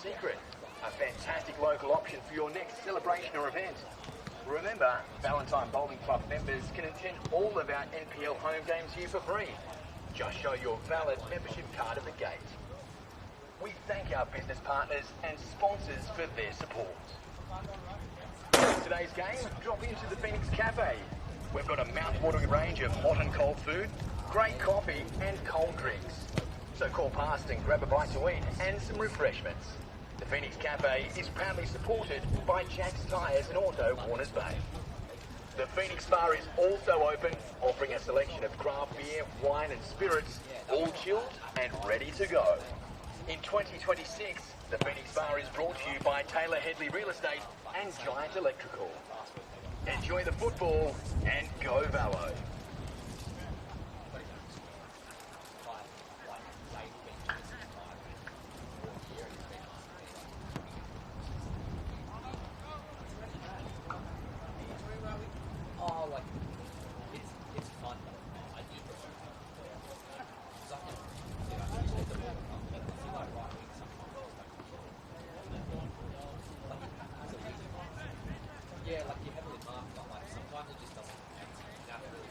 Secret, a fantastic local option for your next celebration or event. Remember, Valentine Bowling Club members can attend all of our NPL home games here for free. Just show your valid membership card at the gate. We thank our business partners and sponsors for their support. For today's game, drop into the Phoenix Cafe. We've got a mouth-watering range of hot and cold food, great coffee and cold drinks. So call past and grab a bite to eat and some refreshments. The Phoenix Cafe is proudly supported by Jack's Tyres and Auto, Warners Bay. The Phoenix Bar is also open, offering a selection of craft beer, wine and spirits, all chilled and ready to go. In 2026, the Phoenix Bar is brought to you by Taylor Headley Real Estate and Giant Electrical. Enjoy the football and go Valo. Yeah, like you heavily marked, but like sometimes it just doesn't naturally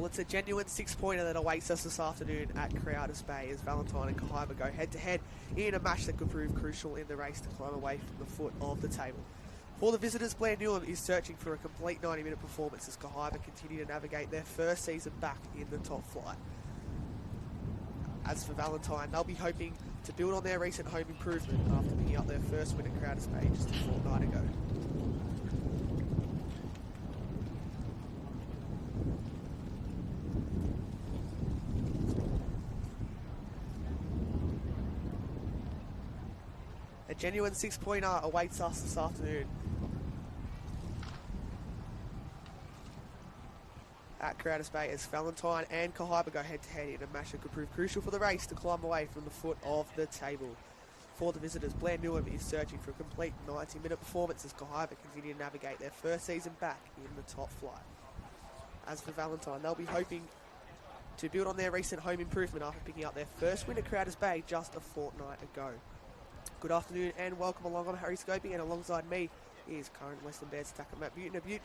Well, it's a genuine 6-pointer that awaits us this afternoon at Crowders Bay as Valentine and Kahibah go head-to-head in a match that could prove crucial in the race to climb away from the foot of the table. For the visitors, Blair Newham is searching for a complete 90-minute performance as Kahibah continue to navigate their first season back in the top flight. As for Valentine, they'll be hoping to build on their recent home improvement after picking up their first win at Crowders Bay just a fortnight ago. A genuine 6-pointer awaits us this afternoon at Crowders Bay as Valentine and Kahibah go head-to-head in a match that could prove crucial for the race to climb away from the foot of the table. For the visitors, Blair Newham is searching for a complete 90-minute performance as Kahibah continue to navigate their first season back in the top flight. As for Valentine, they'll be hoping to build on their recent home improvement after picking up their first win at Crowders Bay just a fortnight ago. Good afternoon and welcome along. I'm Harry Scobie, and alongside me is current Western Bears attacker Matt Butte. Now, Butte,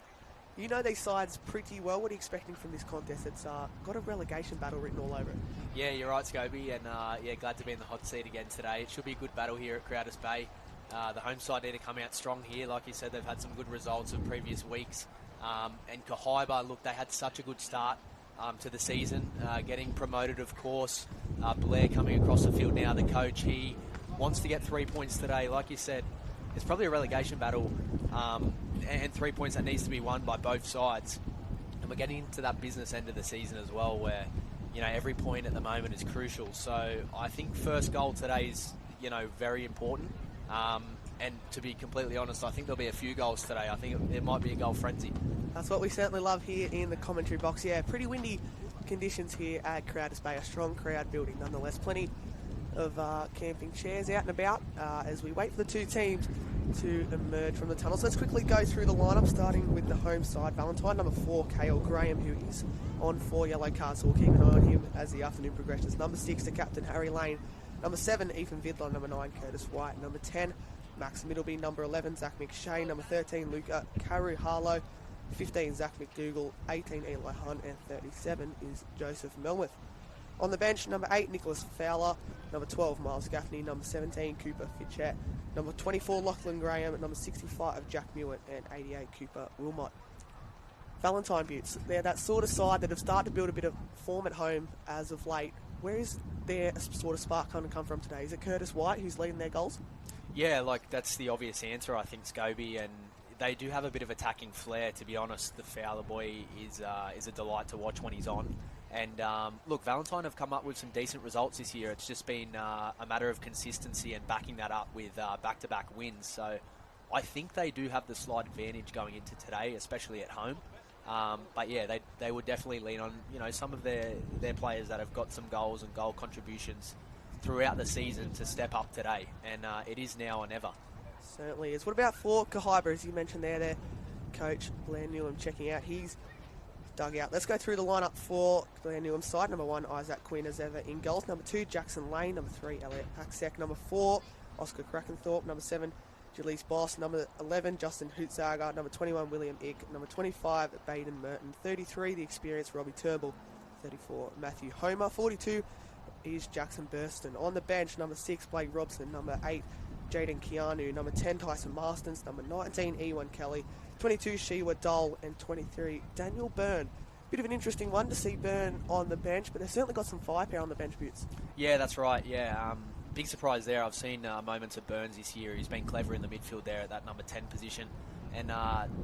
you know these sides pretty well. What are you expecting from this contest? It's got a relegation battle written all over it. Yeah, you're right, Scobie, and glad to be in the hot seat again today. It should be a good battle here at Crowders Bay. The home side need to come out strong here. Like you said, they've had some good results in previous weeks. And Kahibah, look, they had such a good start to the season, getting promoted, of course. Blair coming across the field now, the coach, he wants to get 3 points today. Like you said, it's probably a relegation battle, and 3 points that needs to be won by both sides. And we're getting into that business end of the season as well, where, you know, every point at the moment is crucial. So I think first goal today is, you know, very important. And to be completely honest, I think there'll be a few goals today. I think there might be a goal frenzy. That's what we certainly love here in the commentary box. Yeah, pretty windy conditions here at Crowders Bay. A strong crowd building nonetheless. Plenty of camping chairs out and about as we wait for the two teams to emerge from the tunnels. Let's quickly go through the lineup, starting with the home side. Valentine, number 4, Cale Graham, who is on 4 yellow cards, so we'll keep an eye on him as the afternoon progresses. Number 6, the captain, Harry Lane. Number 7, Ethan Vidler. Number 9, Curtis White. Number 10, Max Middleby. Number 11, Zach McShane. Number 13, Luca Caru Harlow. 15, Zach McDougall. 18, Eli Hunt. And 37 is Joseph Melmoth. On the bench, number 8, Nicholas Fowler. Number 12, Miles Gaffney. Number 17, Cooper Fitchett. Number 24, Lachlan Graham. Number 65, Jack Mewett. And 88, Cooper Wilmot. Valentine Buttes, they're that sort of side that have started to build a bit of form at home as of late. Where is their sort of spark going to come from today? Is it Curtis White who's leading their goals? Yeah, like that's the obvious answer, I think, Scobie, and they do have a bit of attacking flair, to be honest. The Fowler boy is a delight to watch when he's on. And look, Valentine have come up with some decent results this year. It's just been a matter of consistency and backing that up with back-to-back wins. So I think they do have the slight advantage going into today, especially at home. But yeah, they would definitely lean on, you know, some of their players that have got some goals and goal contributions throughout the season to step up today. And it is now or never. Certainly is. What about for Kahibah, as you mentioned there, their coach, Blair Newham, checking out his dugout. Let's go through the lineup for Blair Newham's side. Number 1, Isaac Quinn as ever in goals. Number 2, Jackson Lane. Number 3, Elliot Paxek. Number 4, Oscar Krakenthorpe. Number 7, Jaleese Boss. Number 11, Justin Hootsager. Number 21, William Ick. Number 25, Baden Merton. 33, the experienced Robbie Turnbull. 34, Matthew Homer. 42 is Jackson Burston. On the bench, number 6, Blake Robson. Number 8, Jaden Keanu. Number 10, Tyson Marstons. Number 19, Ewan Kelly. 22, Shewa Dole. And 23, Daniel Byrne. Bit of an interesting one to see Byrne on the bench, but they've certainly got some firepower on the bench, Boots. Yeah, that's right, yeah. Big surprise there. I've seen moments of Burns this year. He's been clever in the midfield there at that number 10 position. And,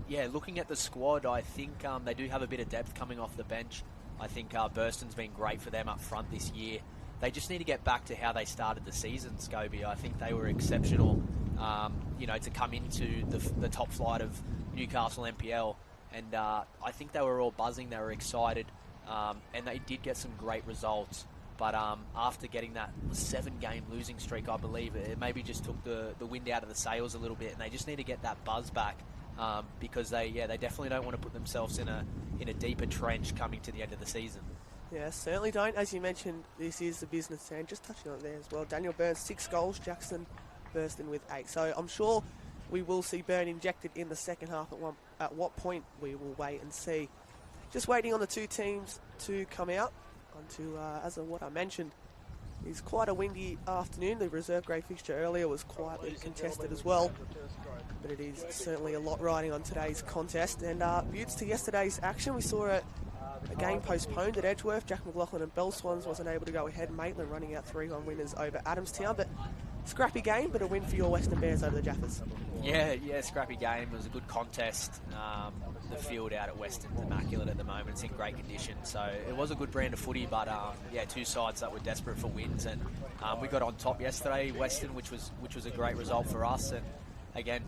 yeah, looking at the squad, I think they do have a bit of depth coming off the bench. I think Burston's been great for them up front this year. They just need to get back to how they started the season, Scobie. I think they were exceptional, you know, to come into the top flight of Newcastle NPL. And I think they were all buzzing. They were excited. And they did get some great results. But after getting that 7-game losing streak, I believe, it maybe just took the wind out of the sails a little bit. And they just need to get that buzz back because they definitely don't want to put themselves in a deeper trench coming to the end of the season. Yeah, certainly don't. As you mentioned, this is the business end. Just touching on it there as well. Daniel Byrne, 6 goals. Jackson Burston with 8. So I'm sure we will see Byrne injected in the second half. At what point we will wait and see. Just waiting on the two teams to come out onto, as of what I mentioned, it's quite a windy afternoon. The reserve grade fixture earlier was quietly contested as well, but it is certainly a lot riding on today's contest. And buttes to yesterday's action, we saw a game postponed at Edgeworth. Jack McLaughlin and Bell Swans wasn't able to go ahead. Maitland running out 3-1 winners over Adamstown, but scrappy game, but a win for your Western Bears over the Jaffers. Yeah, scrappy game. It was a good contest. The field out at Western's immaculate at the moment. It's in great condition. So it was a good brand of footy, but two sides that were desperate for wins. And we got on top yesterday, Western, which was a great result for us. And again,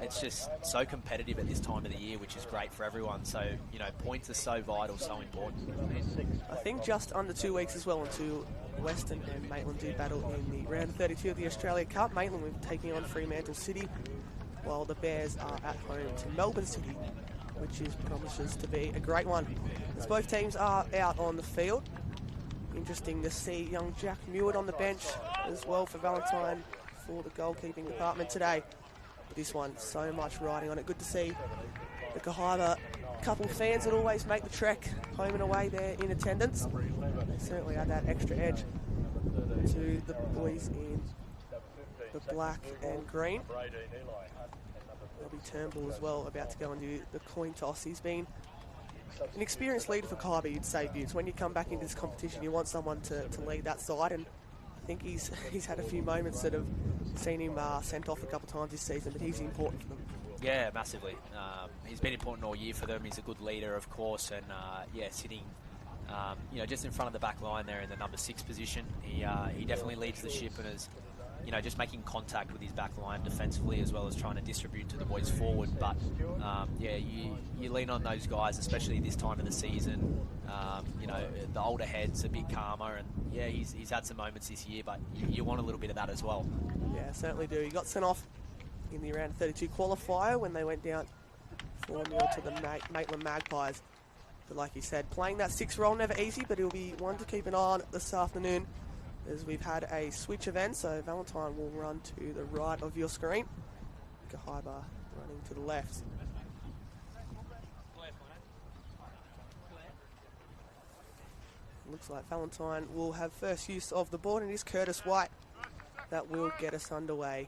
it's just so competitive at this time of the year, which is great for everyone. So, points are so vital, so important. I think just under 2 weeks as well until Western and Maitland do battle in the round of 32 of the Australia Cup. Maitland will be taking on Fremantle City, while the Bears are at home to Melbourne City, which promises to be a great one. As both teams are out on the field, interesting to see young Jack Mewett on the bench as well for Valentine for the goalkeeping department today. But this one, so much riding on it. Good to see the Kahibah couple of fans that always make the trek home and away there in attendance. They certainly add that extra edge to the boys in the black and green. There'll be Turnbull as well, about to go and do the coin toss. He's been an experienced leader for Kahibah, you'd say, Butts. When you come back into this competition, you want someone to lead that side, and I think he's had a few moments that have seen him sent off a couple of times this season, but he's important for them. Yeah, massively. He's been important all year for them. He's a good leader, of course, and sitting just in front of the back line there in the number 6 position. He definitely leads the ship and is just making contact with his back line defensively, as well as trying to distribute to the boys forward. But you lean on those guys, especially this time of the season. The older head's a bit calmer, and he's had some moments this year, but you want a little bit of that as well. Yeah, certainly do. He got sent off in the round 32 qualifier when they went down 4-0 to the Maitland Magpies. But like you said, playing that 6 role never easy, but he'll be one to keep an eye on this afternoon, as we've had a switch event. So Valentine will run to the right of your screen. Kahibah running to the left. Looks like Valentine will have first use of the board, and it is Curtis White that will get us underway.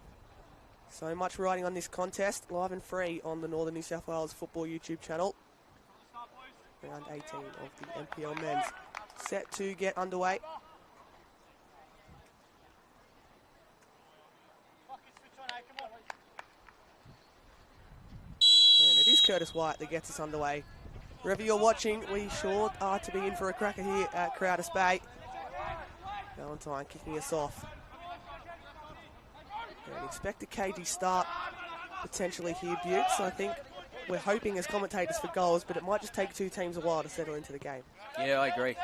So much riding on this contest, live and free on the Northern New South Wales Football YouTube channel. Round 18 of the NPL men's set to get underway. And it is Curtis White that gets us underway. Wherever you're watching, we sure are to be in for a cracker here at Crowders Bay. Valentine kicking us off. And expect a cagey start potentially here, Butts. I think we're hoping as commentators for goals, but it might just take two teams a while to settle into the game. Yeah, I agree.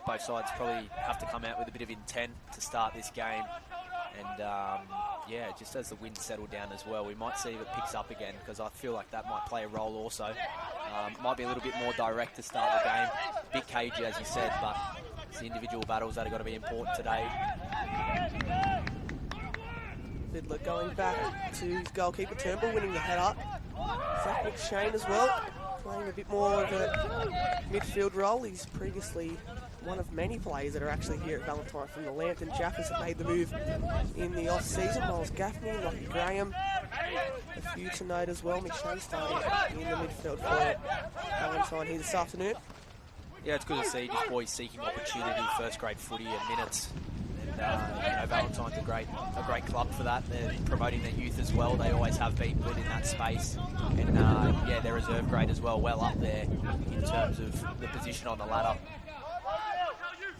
Both sides probably have to come out with a bit of intent to start this game. And, just as the wind settled down as well, we might see if it picks up again, because I feel like that might play a role also. Might be a little bit more direct to start the game. A bit cagey, as you said, but it's the individual battles that are going to be important today. Fiddler going back to his goalkeeper, Turnbull, winning the head-up. Zach McShane as well, playing a bit more of a midfield role. He's previously one of many players that are actually here at Valentine from the Lambton Jaffers that made the move in the off-season. Miles Gaffney, Lockie Graham, a few to note as well. McShane starting in the midfield for Valentine here this afternoon. Yeah, it's good to see these boys seeking opportunity, first-grade footy and minutes. And Valentine's a great club for that. They're promoting their youth as well. They always have been good in that space. And their reserve grade as well up there in terms of the position on the ladder.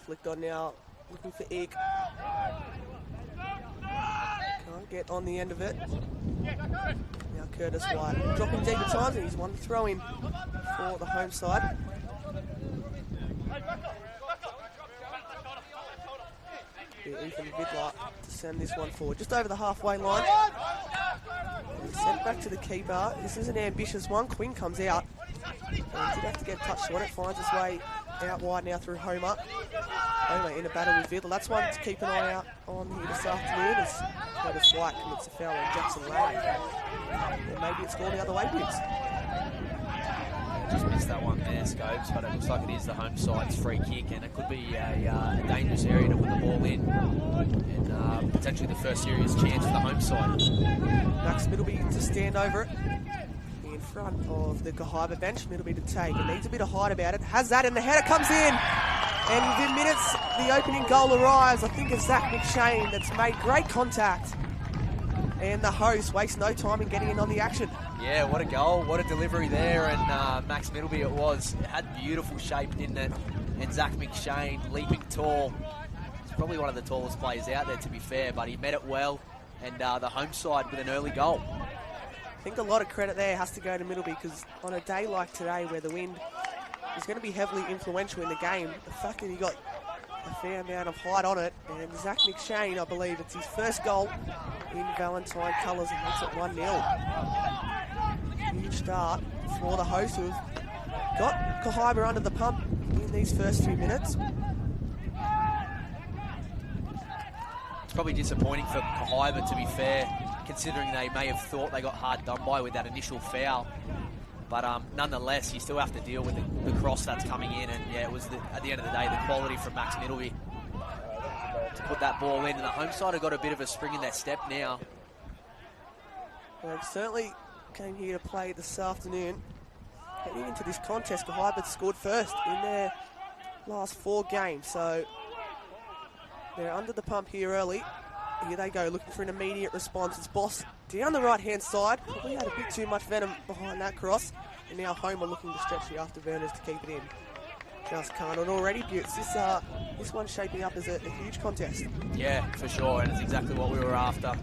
Flicked on now, looking for Ig. Can't get on the end of it. Now Curtis White dropping deep at times, and he's won the throw-in for the home side. Ethan Vidler to send this one forward, just over the halfway line. And sent back to the keeper. This is an ambitious one. Quinn comes out. And did have to get touched on it. Finds his way out wide now through Homer. Homer in a battle with Vidler. That's one to keep an eye out on here this afternoon, as Curtis White commits a foul on Jackson Lane. Or maybe it's gone the other way, Butts. Just missed that one there, Scopes, but it looks like it is the home side's free kick, and it could be a dangerous area to put the ball in, and potentially the first serious chance for the home side. Max Middleby to stand over it. In front of the Kahibah bench, Middleby to take. It needs a bit of height about it. Has that, and the header comes in. And within minutes, the opening goal arrives. I think it's Zach McShane that's made great contact. And the host wastes no time in getting in on the action. Yeah, what a goal, what a delivery there, and Max Middleby it was. It had beautiful shape, didn't it? And Zach McShane, leaping tall. He's probably one of the tallest players out there, to be fair, but he met it well, and the home side with an early goal. I think a lot of credit there has to go to Middleby, because on a day like today where the wind is going to be heavily influential in the game, the fact that he got a fair amount of height on it, and Zach McShane, I believe it's his first goal in Valentine colours, and makes it 1-0. Huge start for the hosts, who've got Kahibah under the pump in these first few minutes. It's probably disappointing for Kahibah, to be fair, considering they may have thought they got hard done by with that initial foul. But nonetheless, you still have to deal with the cross that's coming in, and yeah, it was at the end of the day the quality from Max Middleby to put that ball in, and the home side have got a bit of a spring in their step now. Well, they certainly came here to play this afternoon. Heading into this contest, Kahibah scored first in their last 4 games, so they're under the pump here early. Here they go, looking for an immediate response. It's Boss down the right-hand side. Probably had a bit too much venom behind that cross. And now Homer looking to stretch the afterburners to keep it in. Just can't. And already, Butts, this one's shaping up as a huge contest. Yeah, for sure, and it's exactly what we were after. A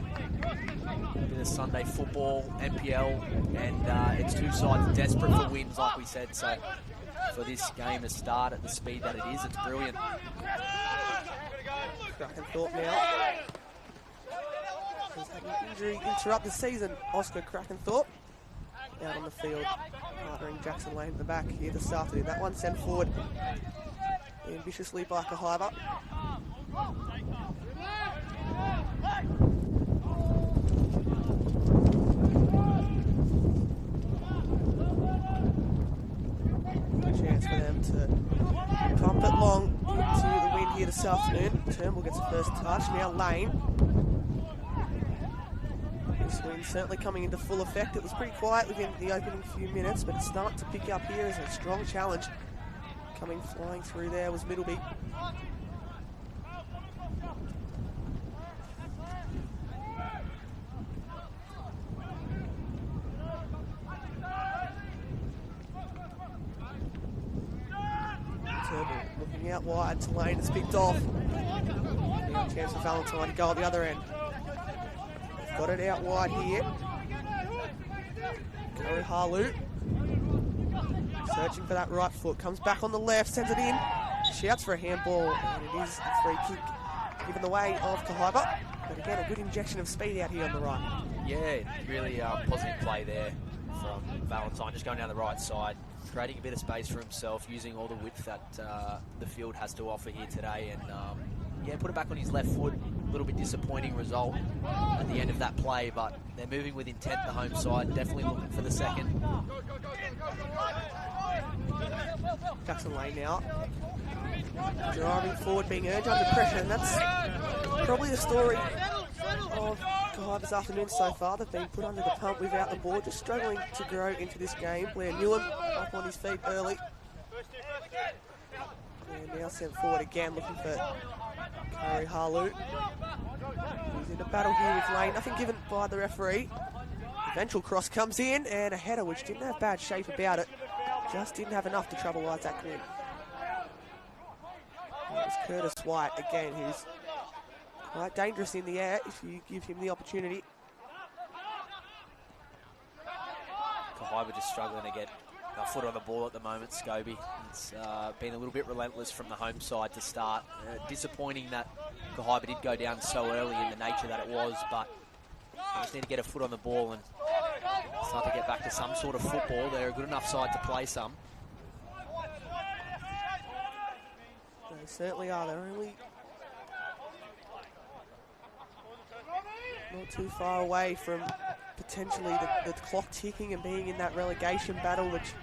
bit of Sunday football, NPL, and it's two sides desperate for wins, like we said. So for this game to start at the speed that it is, it's brilliant. Krakenthorpe now has had an injury interrupt the season. Oscar Krakenthorpe out on the field, partnering Jackson Lane at the back here this afternoon. That one sent forward ambitiously by Kahibah. Chance for them to pump it long into the wind here this afternoon. Turnbull gets the first touch. Now Lane. This wind certainly coming into full effect. It was pretty quiet within the opening few minutes, but it's starting to pick up here as a strong challenge. Coming flying through there was Middleby. Turnbull looking out wide to Lane. It's picked off. Now a chance for Valentine to go at the other end. Got it out wide here. Curry Harloot. Searching for that right foot. Comes back on the left. Sends it in. Shouts for a handball. And it is a free kick given the way of Kahibah. But again, a good injection of speed out here on the right. Yeah, really positive play there from Valentine. Just going down the right side. Creating a bit of space for himself. Using all the width that the field has to offer here today. And yeah, put it back on his left foot. A little bit disappointing result at the end of that play, but they're moving with intent, the home side, definitely looking for the second. Jackson Lane now. Driving forward, being urged under pressure, and that's probably the story of Kahibah this afternoon so far. They've been put under the pump without the ball, just struggling to grow into this game. Blair Newham up on his feet early. And now sent forward again, looking for Curry Harloot. He's in a battle here with Lane. Nothing given by the referee. Eventual cross comes in, and a header which didn't have bad shape about it. Just didn't have enough to trouble Isaac Quinn. It was Curtis White again, who's quite dangerous in the air if you give him the opportunity. Kahibah just struggling to get a foot on the ball at the moment, Scobie. It's been a little bit relentless from the home side to start. Disappointing that Kahibah did go down so early in the nature that it was, but they just need to get a foot on the ball and start to get back to some sort of football. They're a good enough side to play some. They certainly are. They're only not too far away from potentially the clock ticking and being in that relegation battle, which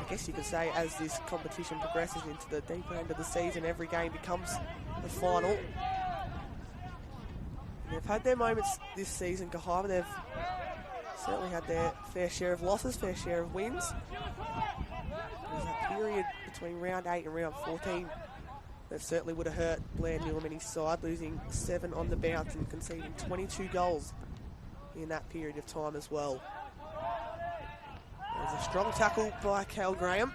guess you could say, as this competition progresses into the deeper end of the season, every game becomes the final. And they've had their moments this season, Kahibah. They've certainly had their fair share of losses, fair share of wins. There's that period between round 8 and round 14 that certainly would have hurt Blair Newham and his side, losing 7 on the bounce and conceding 22 goals in that period of time as well. There's a strong tackle by Cale Graham.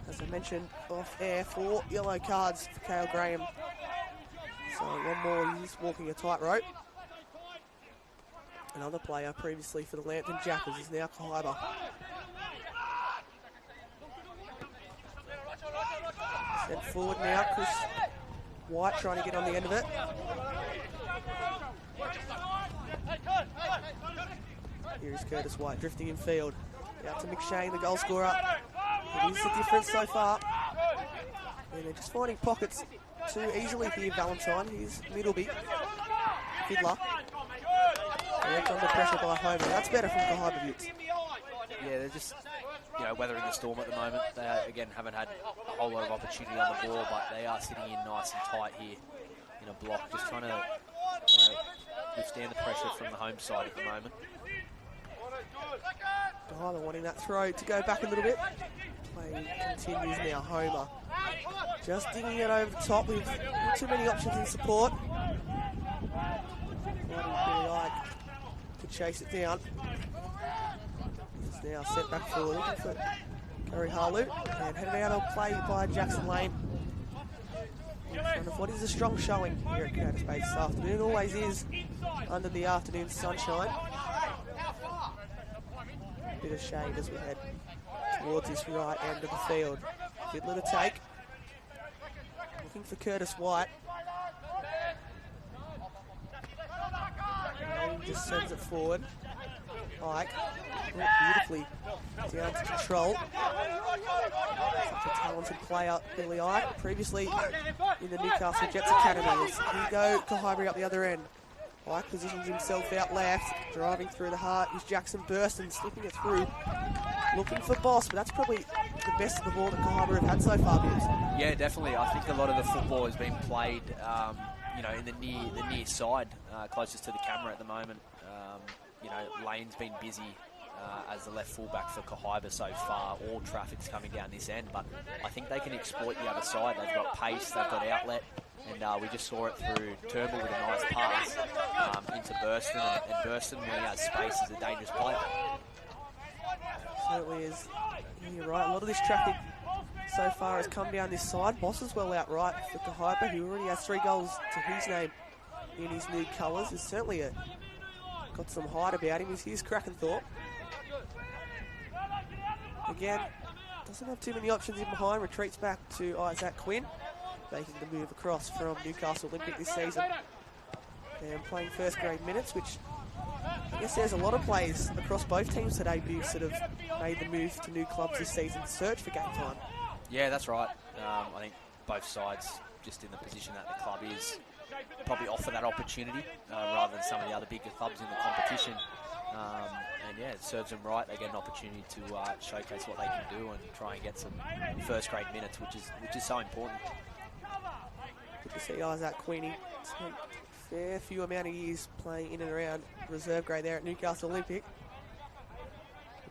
As I mentioned off air, 4 yellow cards for Cale Graham. So one more, he's walking a tightrope. Another player previously for the Lambton Jackals is now Kahibah. Sent forward now, Chris White trying to get on the end of it. Here's Curtis White drifting in field. Out to McShane, the goal scorer. It is the difference so far. And they're just finding pockets too easily here, Valentine. Here's Middleby. Fiddler. Direct under pressure by Homer. That's better from Kahibah Utes. Yeah, they're just, weathering the storm at the moment. They, again, haven't had a whole lot of opportunity on the ball, but they are sitting in nice and tight here in a block, just trying to withstand the pressure from the home side at the moment. Kahibah wanting that throw to go back a little bit. Play continues now. Homer just digging it over the top with not too many options in support. Billy Ike to chase it down. It's now set back forward looking for Curry Harlow, and headed out of play by Jackson Lane. In front of what is a strong showing here at Creative Space this afternoon. Always is under the afternoon sunshine. Bit of shade as we head towards this right end of the field. Fiddler to take. Looking for Curtis White. And he just sends it forward. Ike went beautifully down to control. Such a talented player, Billy Ike. Previously in the Newcastle Jets Academy. Here you go, Kahibah up the other end. Ike positions himself out left, driving through the heart is Jackson Burston, slipping it through, looking for Boss, but that's probably the best of the ball that Kahibah have had so far, Bills. Yeah, definitely. I think a lot of the football has been played, in the near side, closest to the camera at the moment. Lane's been busy as the left fullback for Kahibah so far. All traffic's coming down this end, but I think they can exploit the other side. They've got pace, they've got outlet. And we just saw it through Turnbull with a nice pass into Burston. And Burston, when he has space, is a dangerous player. Certainly is. You're right. A lot of this traffic so far has come down this side. Boss as well outright for Kahibah, who already has 3 goals to his name in his new colours. Is certainly got some height about him. Here's Crackenthorpe. Again, doesn't have too many options in behind. Retreats back to Isaac Quinn, making the move across from Newcastle Olympic this season. And playing first grade minutes, which I guess there's a lot of players across both teams today who sort of made the move to new clubs this season to search for game time. Yeah, that's right. I think both sides just in the position that the club is probably offer that opportunity rather than some of the other bigger clubs in the competition. And yeah, it serves them right. They get an opportunity to showcase what they can do and try and get some first grade minutes, which is so important. Good to see Isaac Queenie. Spent a fair few amount of years playing in and around reserve grade there at Newcastle Olympic.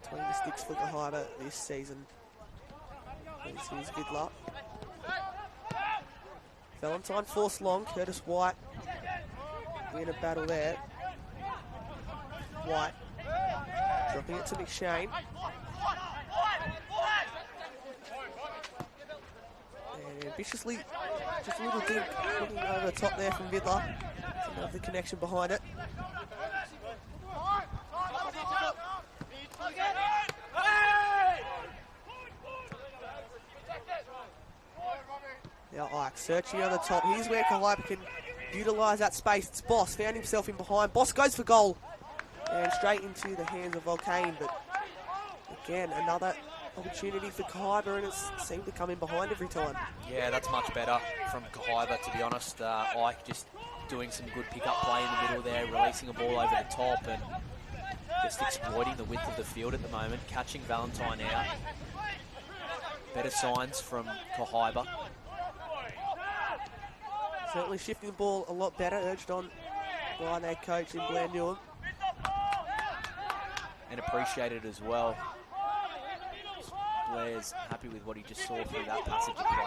Between the sticks for Kahibah this season. This is good luck. Valentine forced long. Curtis White in a battle there. White dropping it to McShane. And ambitiously, just a little dink looking over the top there from Vidler. Love the connection behind it. Now Ike searching over the top. Here's where Kahibah can utilise that space. It's Boss, found himself in behind. Boss goes for goal. And straight into the hands of Volcane. But again, another opportunity for Kahibah, and it's seemed to come in behind every time. Yeah, that's much better from Kahibah, to be honest. Ike just doing some good pick-up play in the middle there, releasing a ball over the top and just exploiting the width of the field at the moment, catching Valentine out. better signs from Kahibah. Certainly shifting the ball a lot better, urged on by their coach in Blandurn. And appreciated as well. Blair's happy with what he just saw through that passage of play.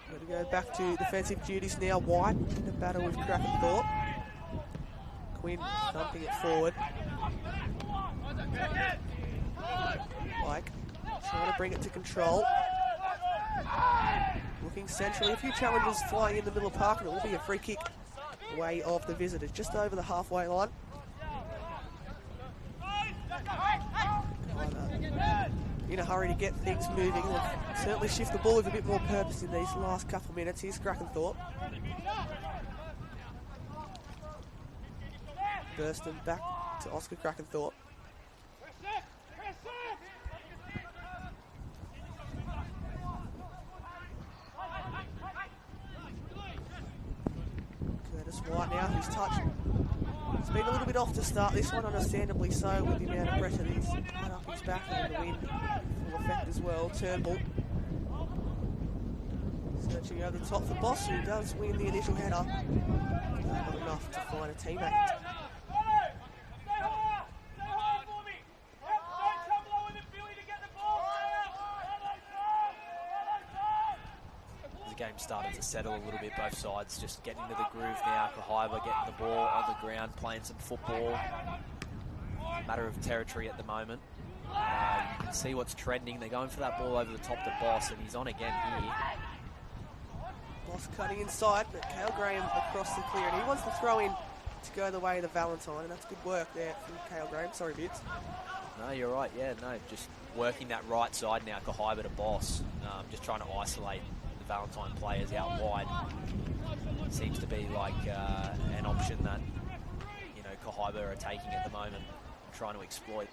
Going to go back to defensive duties now. White in a battle with Krakenthorpe. Quinn thumping it forward. Mike trying to bring it to control. Looking centrally, a few challenges flying in the middle of the park, and it will be a free kick way of the visitors, just over the halfway line. In a hurry to get things moving. They'll certainly shift the ball with a bit more purpose in these last couple of minutes. Here's Krakenthorpe. Bursting back to Oscar Krakenthorpe. Curtis White now, who's touched. It's been a little bit off to start this one, understandably so, with the amount of pressure he's had up his back and the wind full effect as well. Turnbull searching over the top for Boss, who does win the initial header. Not enough to find a teammate. The game started to settle a little bit, both sides just getting into the groove now. Kahibah getting the ball on the ground, playing some football. Matter of territory at the moment. You can see what's trending. They're going for that ball over the top to Boss, and he's on again here. Boss cutting inside, but Cale Graham across the clear, and he wants to throw in to go the way of the Valentine, and that's good work there from Cale Graham. Sorry, Vids. No, you're right. Yeah, no, just working that right side now, Kahibah to Boss. Just trying to isolate the Valentine players out wide. Seems to be like an option that, you know, Kahibah are taking at the moment, trying to exploit.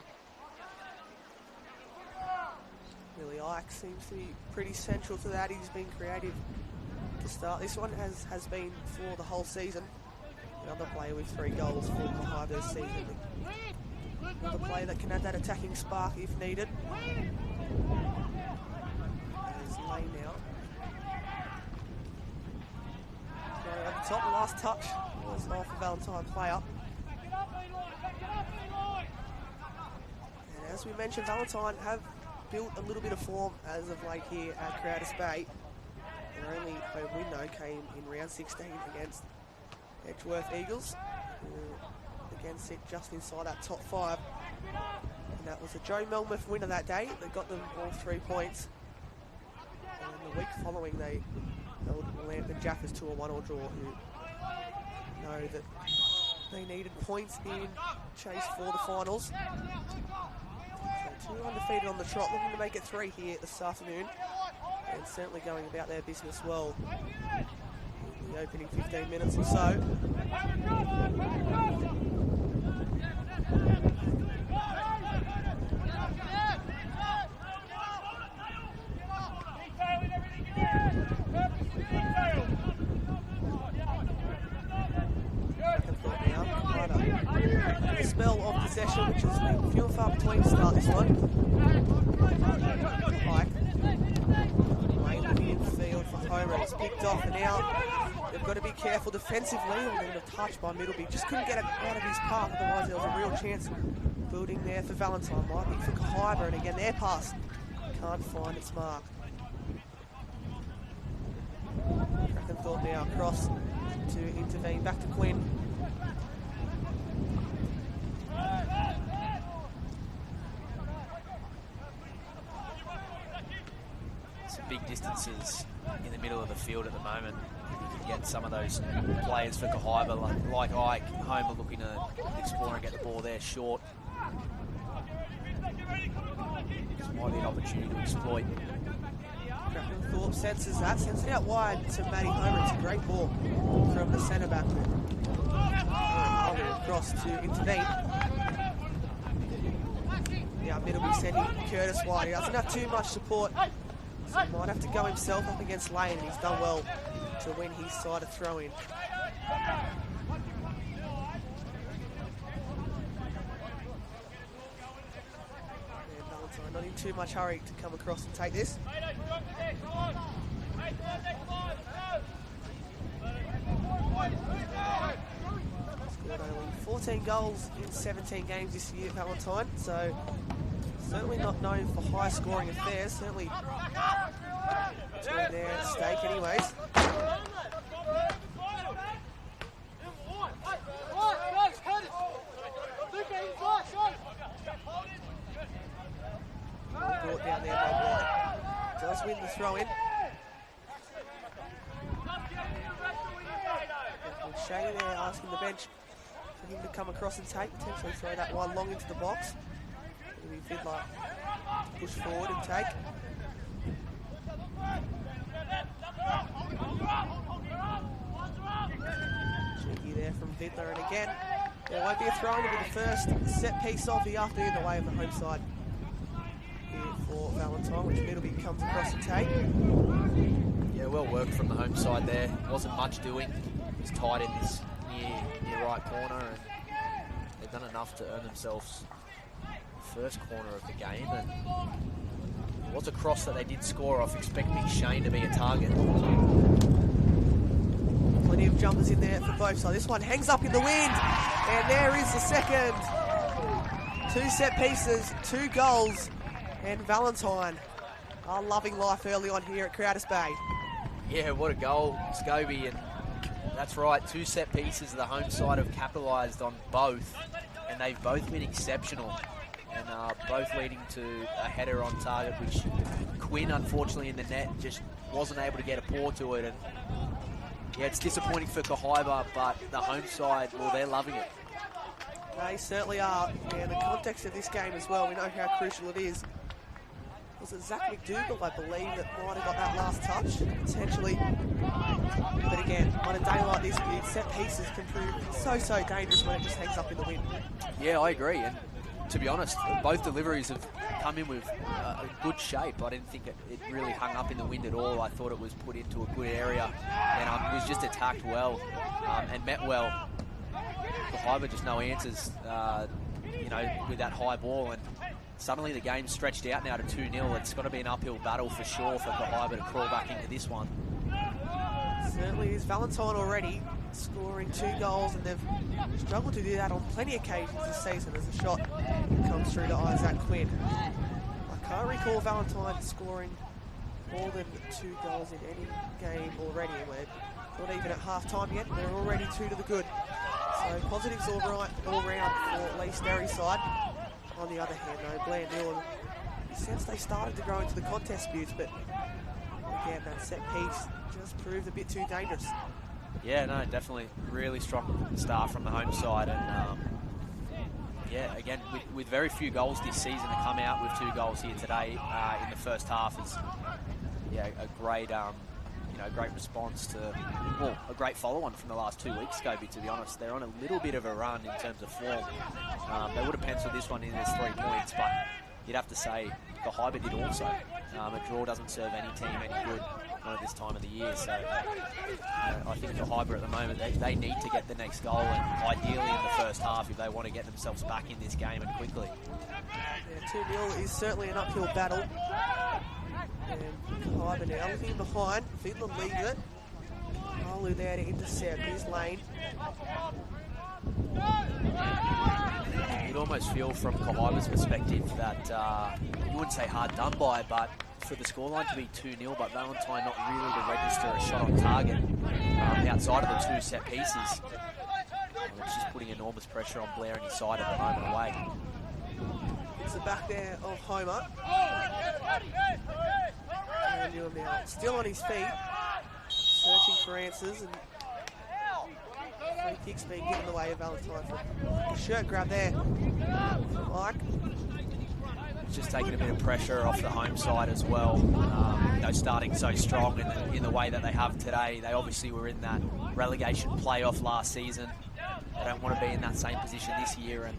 Billy Ike seems to be pretty central to that. He's been creative to start. This one has been for the whole season. Another player with 3 goals for Kahibah's season. Another player that can add that attacking spark if needed. There's Lane now. So at the top, the last touch was off a Valentine player. And as we mentioned, Valentine have built a little bit of form as of late here at Crowders Bay. Their only home win though came in round 16 against Edgeworth Eagles, who again sit just inside that top 5. And that was a Joe Melmoth winner that day that got them all 3 points. And the week following they held Lambton Jaffers to a 1-1 draw, who know that they needed points in chase for the finals. So 2 undefeated on the trot, looking to make it 3 here this afternoon. And certainly going about their business well in the opening 15 minutes or so. A spell of possession, which has been few and far between to start this one. Pike. Lane looking in field for Homer. It's picked off, and now they've got to be careful defensively. And then a touch by Middleby. Just couldn't get it out of his path, otherwise there was a real chance building there for Valentine. Might be for Kahibah, and again their pass can't find its mark. Krakenthorpe now across to intervene, back to Quinn. Some big distances in the middle of the field at the moment. You can get some of those players for Kahibah, like Ike, Homer looking to explore and get the ball there short. This might be an opportunity to exploit. Krakenthorpe senses that, sends it out wide to Matty Homer. It's a great ball from the centre back. Across to intervene. Now Middleby sending Curtis wide. He doesn't have too much support, so he might have to go himself up against Lane. He's done well to win his side of throw-in. not in too much hurry to come across and take this. Scored only 14 goals in 17 games this year, Valentine, so certainly not known for high scoring affairs, certainly between their stake anyways. Brought down there by White. Does win the throw in. Shea there asking the bench for him to come across and take, potentially throw that one long into the box. Maybe Fiddler push forward and take. Cheeky there from Fiddler, and again, there won't be a throw in. It'll be the first set piece of the afternoon the way of the home side here for Valentine, which Middleby comes across and take. Yeah, well worked from the home side there. Wasn't much doing. It was tight in this near right corner, and they've done enough to earn themselves the first corner of the game. And it was a cross that they did score off, expecting Shane to be a target. Plenty of jumpers in there for both sides. This one hangs up in the wind, and there is the second. 2 set pieces, 2 goals, and Valentine are loving life early on here at Crowders Bay. Yeah, what a goal, Scobie, and that's right, 2 set pieces the home side have capitalised on both, and they've both been exceptional, and both leading to a header on target, which Quinn, unfortunately, in the net just wasn't able to get a paw to it. And yeah, it's disappointing for Kahibah, but the home side, well, they're loving it. They certainly are, and the context of this game as well, we know how crucial it is. Was it Zach McDougall, I believe, that might have got that last touch, potentially. But again, on a day like this, the set pieces can prove so dangerous when it just hangs up in the wind. Yeah, I agree, and to be honest, both deliveries have come in with a good shape. I didn't think it really hung up in the wind at all. I thought it was put into a good area, and was just attacked well and met well. Kahibah just no answers, with that high ball, and suddenly the game's stretched out now to 2-0. It's got to be an uphill battle for sure for Kahibah to crawl back into this one. Certainly is. Valentine already scoring 2 goals, and they've struggled to do that on plenty of occasions this season as a shot comes through to Isaac Quinn. I can't recall Valentine scoring more than 2 goals in any game already. We're not even at half-time yet, and they're already 2 to the good. So positives all round for Lee Sterry's side. On the other hand, though, Blair Dillon, since they started to grow into the contest disputes, but again, that set piece just proved a bit too dangerous. Yeah, no, definitely really strong start from the home side, and again, with very few goals this season to come out with 2 goals here today in the first half is a great great response to a great follow-on from the last 2 weeks, Scobie, to be honest. They're on a little bit of a run in terms of form. They would have penciled this one in as 3 points, but you'd have to say Kahibah did also. A draw doesn't serve any team any good at this time of the year, so I think Kahibah at the moment, they need to get the next goal, and ideally in the first half if they want to get themselves back in this game and quickly. Yeah, 2-0 is certainly an uphill battle. And Kahibah now looking behind. Fiddler leads it. Malu there to intercept his lane. You'd almost feel from Kahibah's perspective that you wouldn't say hard done by, but for the scoreline to be 2-0, but Valentine not really to register a shot on target outside of the 2 set pieces, which is putting enormous pressure on Blair and his side at the moment away. It's the back there of Homer. And Newham now still on his feet, searching for answers, and free kicks being given away of Valentine from a shirt grab there from Mike. Just taking a bit of pressure off the home side as well. Starting so strong in the way that they have today. They obviously were in that relegation playoff last season. They don't want to be in that same position this year. And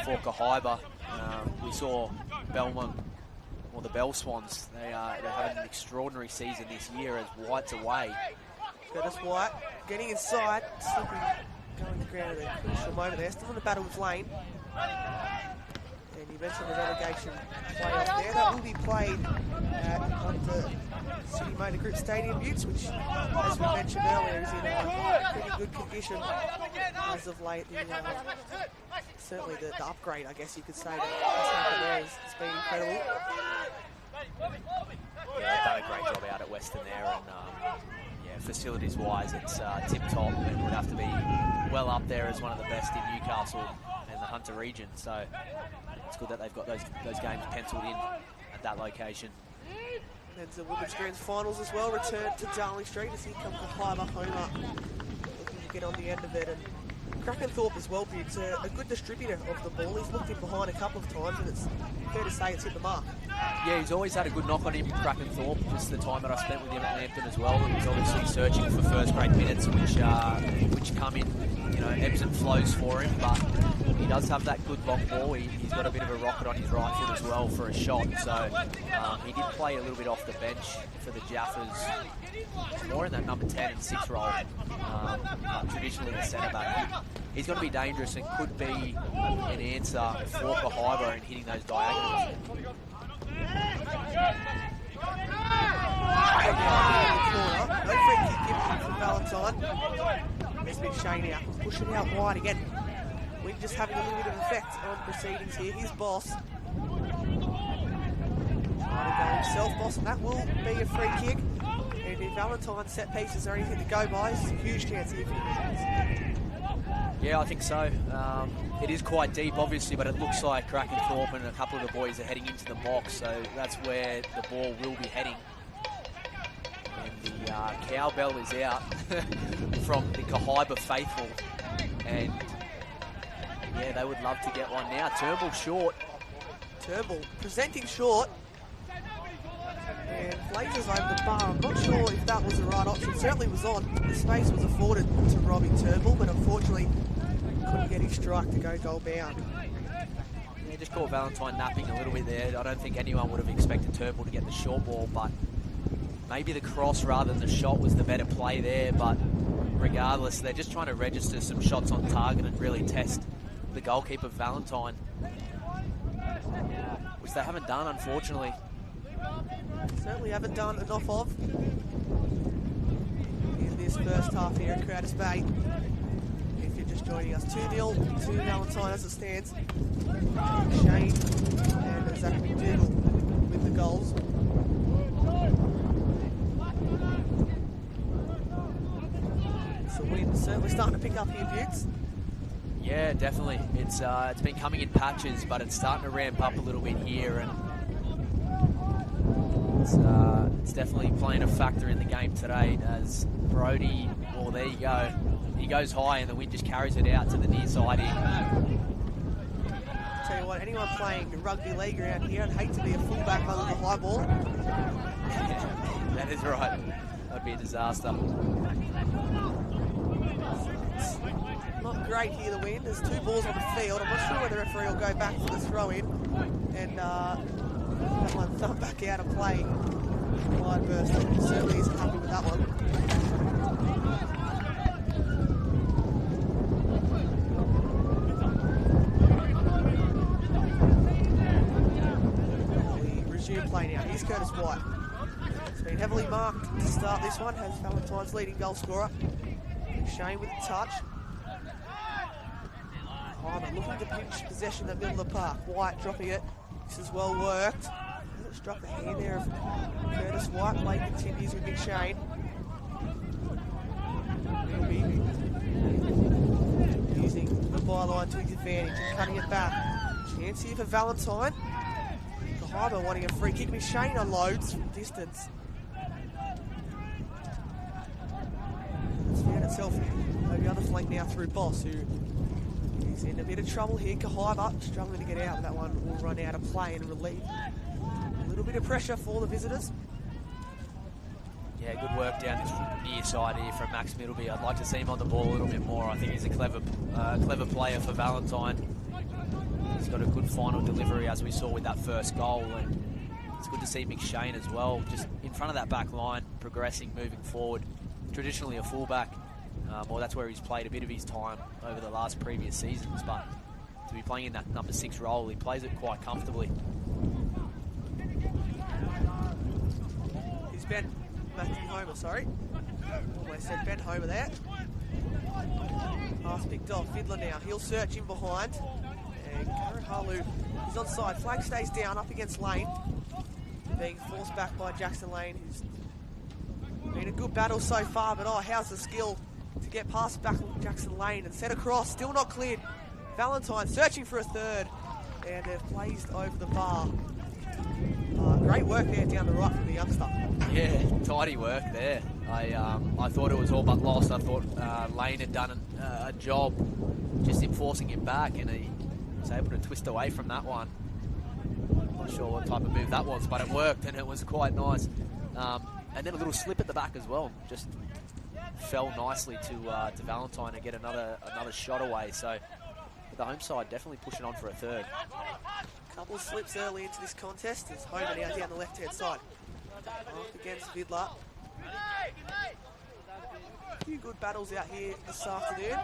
for Kahibah, we saw Belmont, or the Bell Swans, they're having an extraordinary season this year as White's away. Curtis White getting inside, slipping, going to ground at a crucial moment there. Still in the battle with Lane. And you mentioned the relegation playoff there. That will be played at the City Motor Group Stadium, Utes, which, as we mentioned earlier, is in pretty good condition as of late. Certainly the upgrade, I guess you could say, that has happened there has been incredible. Yeah, they've done a great job out at Western there, and yeah, facilities-wise, it's tip-top, and would have to be well up there as one of the best in Newcastle and the Hunter region. So it's good that they've got those games penciled in at that location. And the Women's Greens Finals as well return to Darling Street as here comes Kahibah Homer, looking to get on the end of it. And Krakenthorpe as well, it's a good distributor of the ball. He's looked in behind a couple of times, and it's fair to say it's hit the mark. Yeah, he's always had a good knock on him, Krakenthorpe. Just the time that I spent with him at Lambton as well. He's obviously searching for first-grade minutes, which come in, ebbs and flows for him. But he does have that good long ball. He's got a bit of a rocket on his right foot as well for a shot. So he did play a little bit off the bench for the Jaffers, more in that number 10 and 6 role. But traditionally the centre back. He's going to be dangerous and could be an answer for Kahibah in hitting those diagonals. No free kick given for Valentine. There's McShane out, pushing out wide again. We're just having a little bit of effect on proceedings here. Here's Boss. Trying to go himself, Boss, and that will be a free kick. And if Valentine's set pieces are anything to go by, it's a huge chance here for the Yeah, I think so. It is quite deep, obviously, but it looks like Krakenthorpe and a couple of the boys are heading into the box, so that's where the ball will be heading. And the cowbell is out from the Kahibah faithful, and yeah, they would love to get one now. Turnbull short. Turnbull presenting short. And blazes over the bar. I'm not sure if that was the right option. Certainly was on. The space was afforded to Robbie Turnbull, but unfortunately couldn't get his strike to go goal bound. Yeah, just caught Valentine napping a little bit there. I don't think anyone would have expected Turnbull to get the short ball, but maybe the cross rather than the shot was the better play there. But regardless, they're just trying to register some shots on target and really test the goalkeeper Valentine, which they haven't done, unfortunately. Certainly haven't done enough of in this first half here at Crowders Bay. If you're just joining us, 2-0 to Valentine as it stands. Shane and Zach McDougall with the goals. So we're certainly starting to pick up here, Buttes. Yeah, definitely. It's been coming in patches, but it's starting to ramp up a little bit here, and it's definitely playing a factor in the game today as Brody, well, there you go. He goes high and the wind just carries it out to the near side here. Tell you what, anyone playing rugby league around here, I'd hate to be a fullback under the high ball. That is right. That'd be a disaster. Not great here, the wind. There's 2 balls on the field. I'm not sure whether the referee will go back for the throw-in and that one thumb back out of play. Wide burst. Certainly isn't happy with that one. We resume play now. Here's Curtis White. It's been heavily marked to start this one. Has Valentine's leading goal scorer. Shane with the touch. Hyman looking to pinch possession in the middle of the park. White dropping it. This is well worked. Struck the hand there of Curtis White. Play continues with McShane. He'll be using the byline to his advantage and cutting it back. Chance here for Valentine. Kahibah wanting a free kick. McShane unloads from distance. It's found itself over the other flank now through Boss, who is in a bit of trouble here. Kahibah struggling to get out. That one will run out of play and relief. A little bit of pressure for the visitors. Yeah, good work down this near side here from Max Middleby. I'd like to see him on the ball a little bit more. I think he's a clever player for Valentine. He's got a good final delivery, as we saw with that first goal, and it's good to see McShane as well, just in front of that back line, progressing, moving forward. Traditionally a fullback, well, that's where he's played a bit of his time over the previous seasons, but to be playing in that number 6 role. He plays it quite comfortably. He's Matthew Homer, sorry. Almost said Ben Homer there. Pass picked off. Fiddler now. He'll search in behind. And Karahalu is onside. Flag stays down up against Lane. Being forced back by Jackson Lane, who's been a good battle so far, but how's the skill to get past back Jackson Lane and set across, still not cleared. Valentine searching for a third, and they've blazed over the bar. Great work there down the right from the youngster. Yeah, tidy work there. I thought it was all but lost. I thought Lane had done a job just in forcing him back, and he was able to twist away from that one. Not sure what type of move that was, but it worked, and it was quite nice. And then a little slip at the back as well. Just fell nicely to Valentine to get another shot away. So the home side definitely pushing on for a third. Couple of slips early into this contest as Homer now down the left-hand side. Up against Vidler. A few good battles out here this afternoon.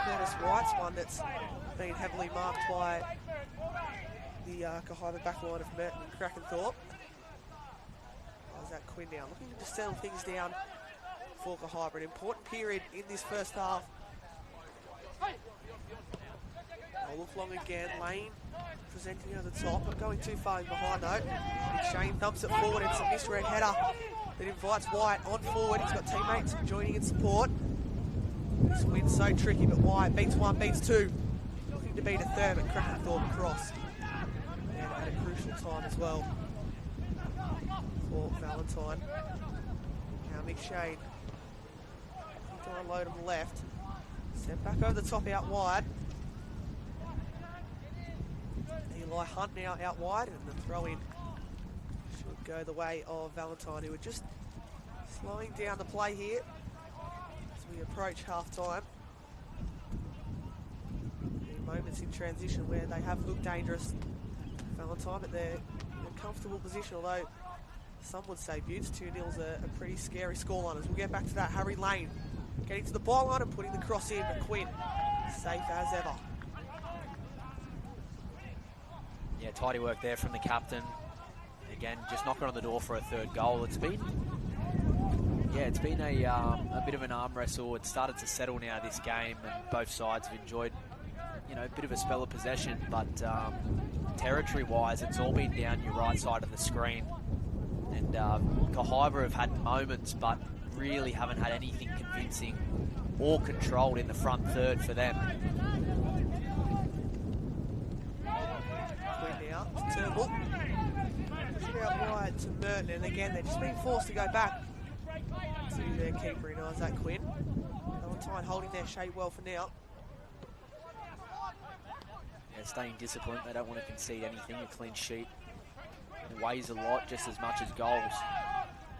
Curtis White's one that's been heavily marked by the Kahibah backline of Merton and Krakenthorpe. How's that Quinn now? Looking to settle things down for Kahibah. An important period in this first half. I'll look long again. Lane presenting over the top. Not going too far in behind though. Shane thumps it forward. It's a misread header that invites White on forward. He's got teammates joining in support. This win's so tricky, but White beats one, beats two. Looking to beat a third, but Krakenthorpe across. And at a crucial time as well for Valentine. Now McShane looking to unload on the left. Sent back over the top out wide. Eli Hunt now out wide, and the throw in should go the way of Valentine, who are just slowing down the play here as we approach half time. Moments in transition where they have looked dangerous, Valentine, but they're in a comfortable position, although some would say Buttes 2-0's a pretty scary scoreline. As we'll get back to that, Harry Lane getting to the byline and putting the cross in, but Quinn safe as ever. Yeah, tidy work there from the captain. Again, just knocking on the door for a third goal. It's been a bit of an arm wrestle. It's started to settle now, this game, and both sides have enjoyed, a bit of a spell of possession, but territory-wise, it's all been down your right side of the screen. And Kahibah have had moments, but really haven't had anything convincing or controlled in the front third for them. Turnbull pushing out wide to Merton, and again they're just being forced to go back to their keeper in Isaac Quinn. Valentine holding their shape well for now. Yeah, staying disciplined. They don't want to concede anything. A clean sheet weighs a lot, just as much as goals.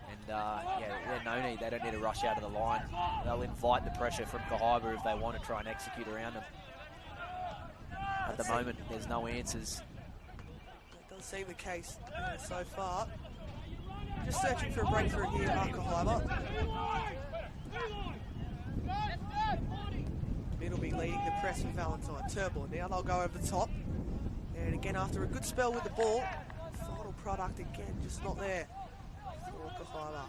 And there's no need. They don't need to rush out of the line. They'll invite the pressure from Kahibah if they want to try and execute around them. At the moment, there's no answers. Seem the case so far. Just searching for a breakthrough here at Kahibah. Middleby leading the press with Valentine. Turnbull now they'll go over the top. And again, after a good spell with the ball, final product again just not there for Kahibah.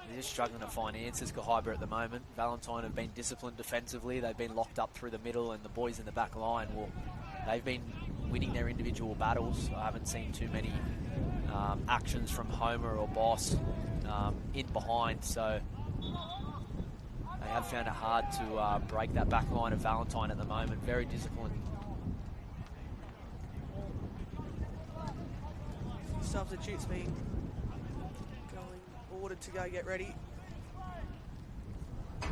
They're just struggling to find answers, Kahibah, at the moment. Valentine have been disciplined defensively. They've been locked up through the middle, and the boys in the back line, well, they've been winning their individual battles. I haven't seen too many actions from Homer or Boss in behind, so they have found it hard to break that back line of Valentine at the moment. Very disciplined. Substitutes being ordered to go get ready. I'm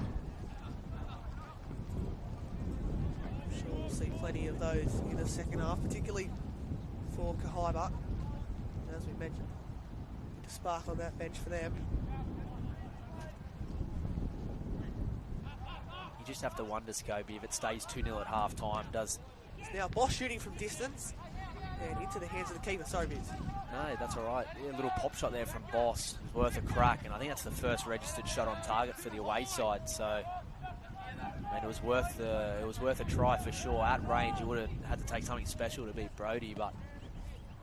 sure we'll see plenty of those in the second half, particularly for Kahibah. As we mentioned, to spark on that bench for them. You just have to wonder, Scobie, if it stays 2-0 at half time, does... It's now Boss shooting from distance and into the hands of the keeper. Sorry, Biz. No, that's all right. Yeah, a little pop shot there from Boss was worth a crack, and I think that's the first registered shot on target for the away side. So I mean, it was worth a try for sure. At range, you would have had to take something special to beat Brody, but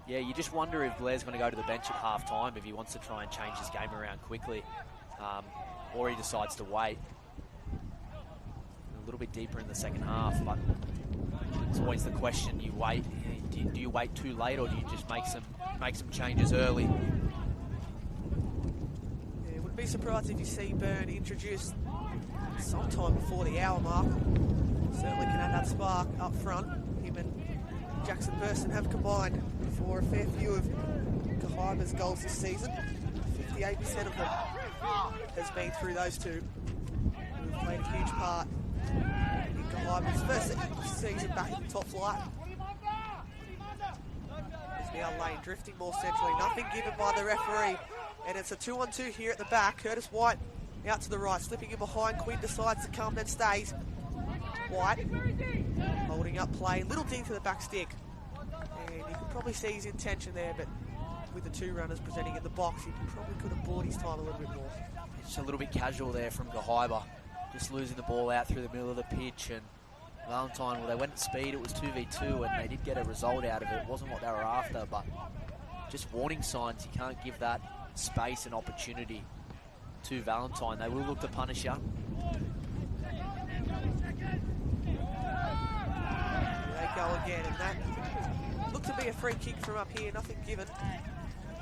yeah, you just wonder if Blair's going to go to the bench at half-time if he wants to try and change his game around quickly, or he decides to wait a little bit deeper in the second half. But it's always the question: you wait. Do you wait too late, or do you just make some changes early? Yeah, wouldn't be surprised if you see Byrne introduced sometime before the hour mark. Certainly can add that spark up front. Him and Jackson Burston have combined for a fair few of Kahibah's goals this season. 58% of them has been through those two, who have played a huge part in Kahibah's first season back in the top flight. There's now Lane drifting more centrally. Nothing given by the referee. And it's a 2-on-2 here at the back. Curtis White out to the right, slipping in behind. Quinn decides to come, then stays. White holding up play, a little deep to the back stick. And you can probably see his intention there, but with the two runners presenting in the box, he probably could have bought his time a little bit more. Just a little bit casual there from Kahibah. Just losing the ball out through the middle of the pitch. And Valentine, well, they went at speed. It was 2v2, and they did get a result out of it. It wasn't what they were after, but just warning signs. You can't give that space and opportunity to Valentine. They will look to punish you. They go again, and that looked to be a free kick from up here. Nothing given.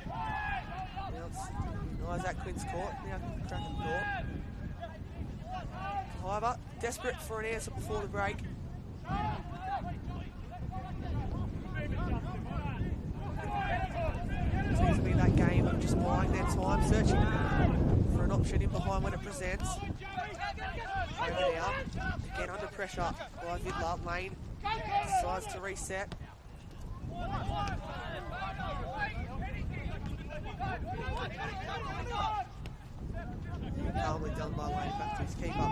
Now it's Isaac Quinn's court. Now Kraken court. Kahibah desperate for an answer before the break. Seems to be that game of just buying their time, searching for an option in behind when it presents. Over now, again under pressure by Vidler. Lane decides to reset. Calmly done by Lane, back to his keeper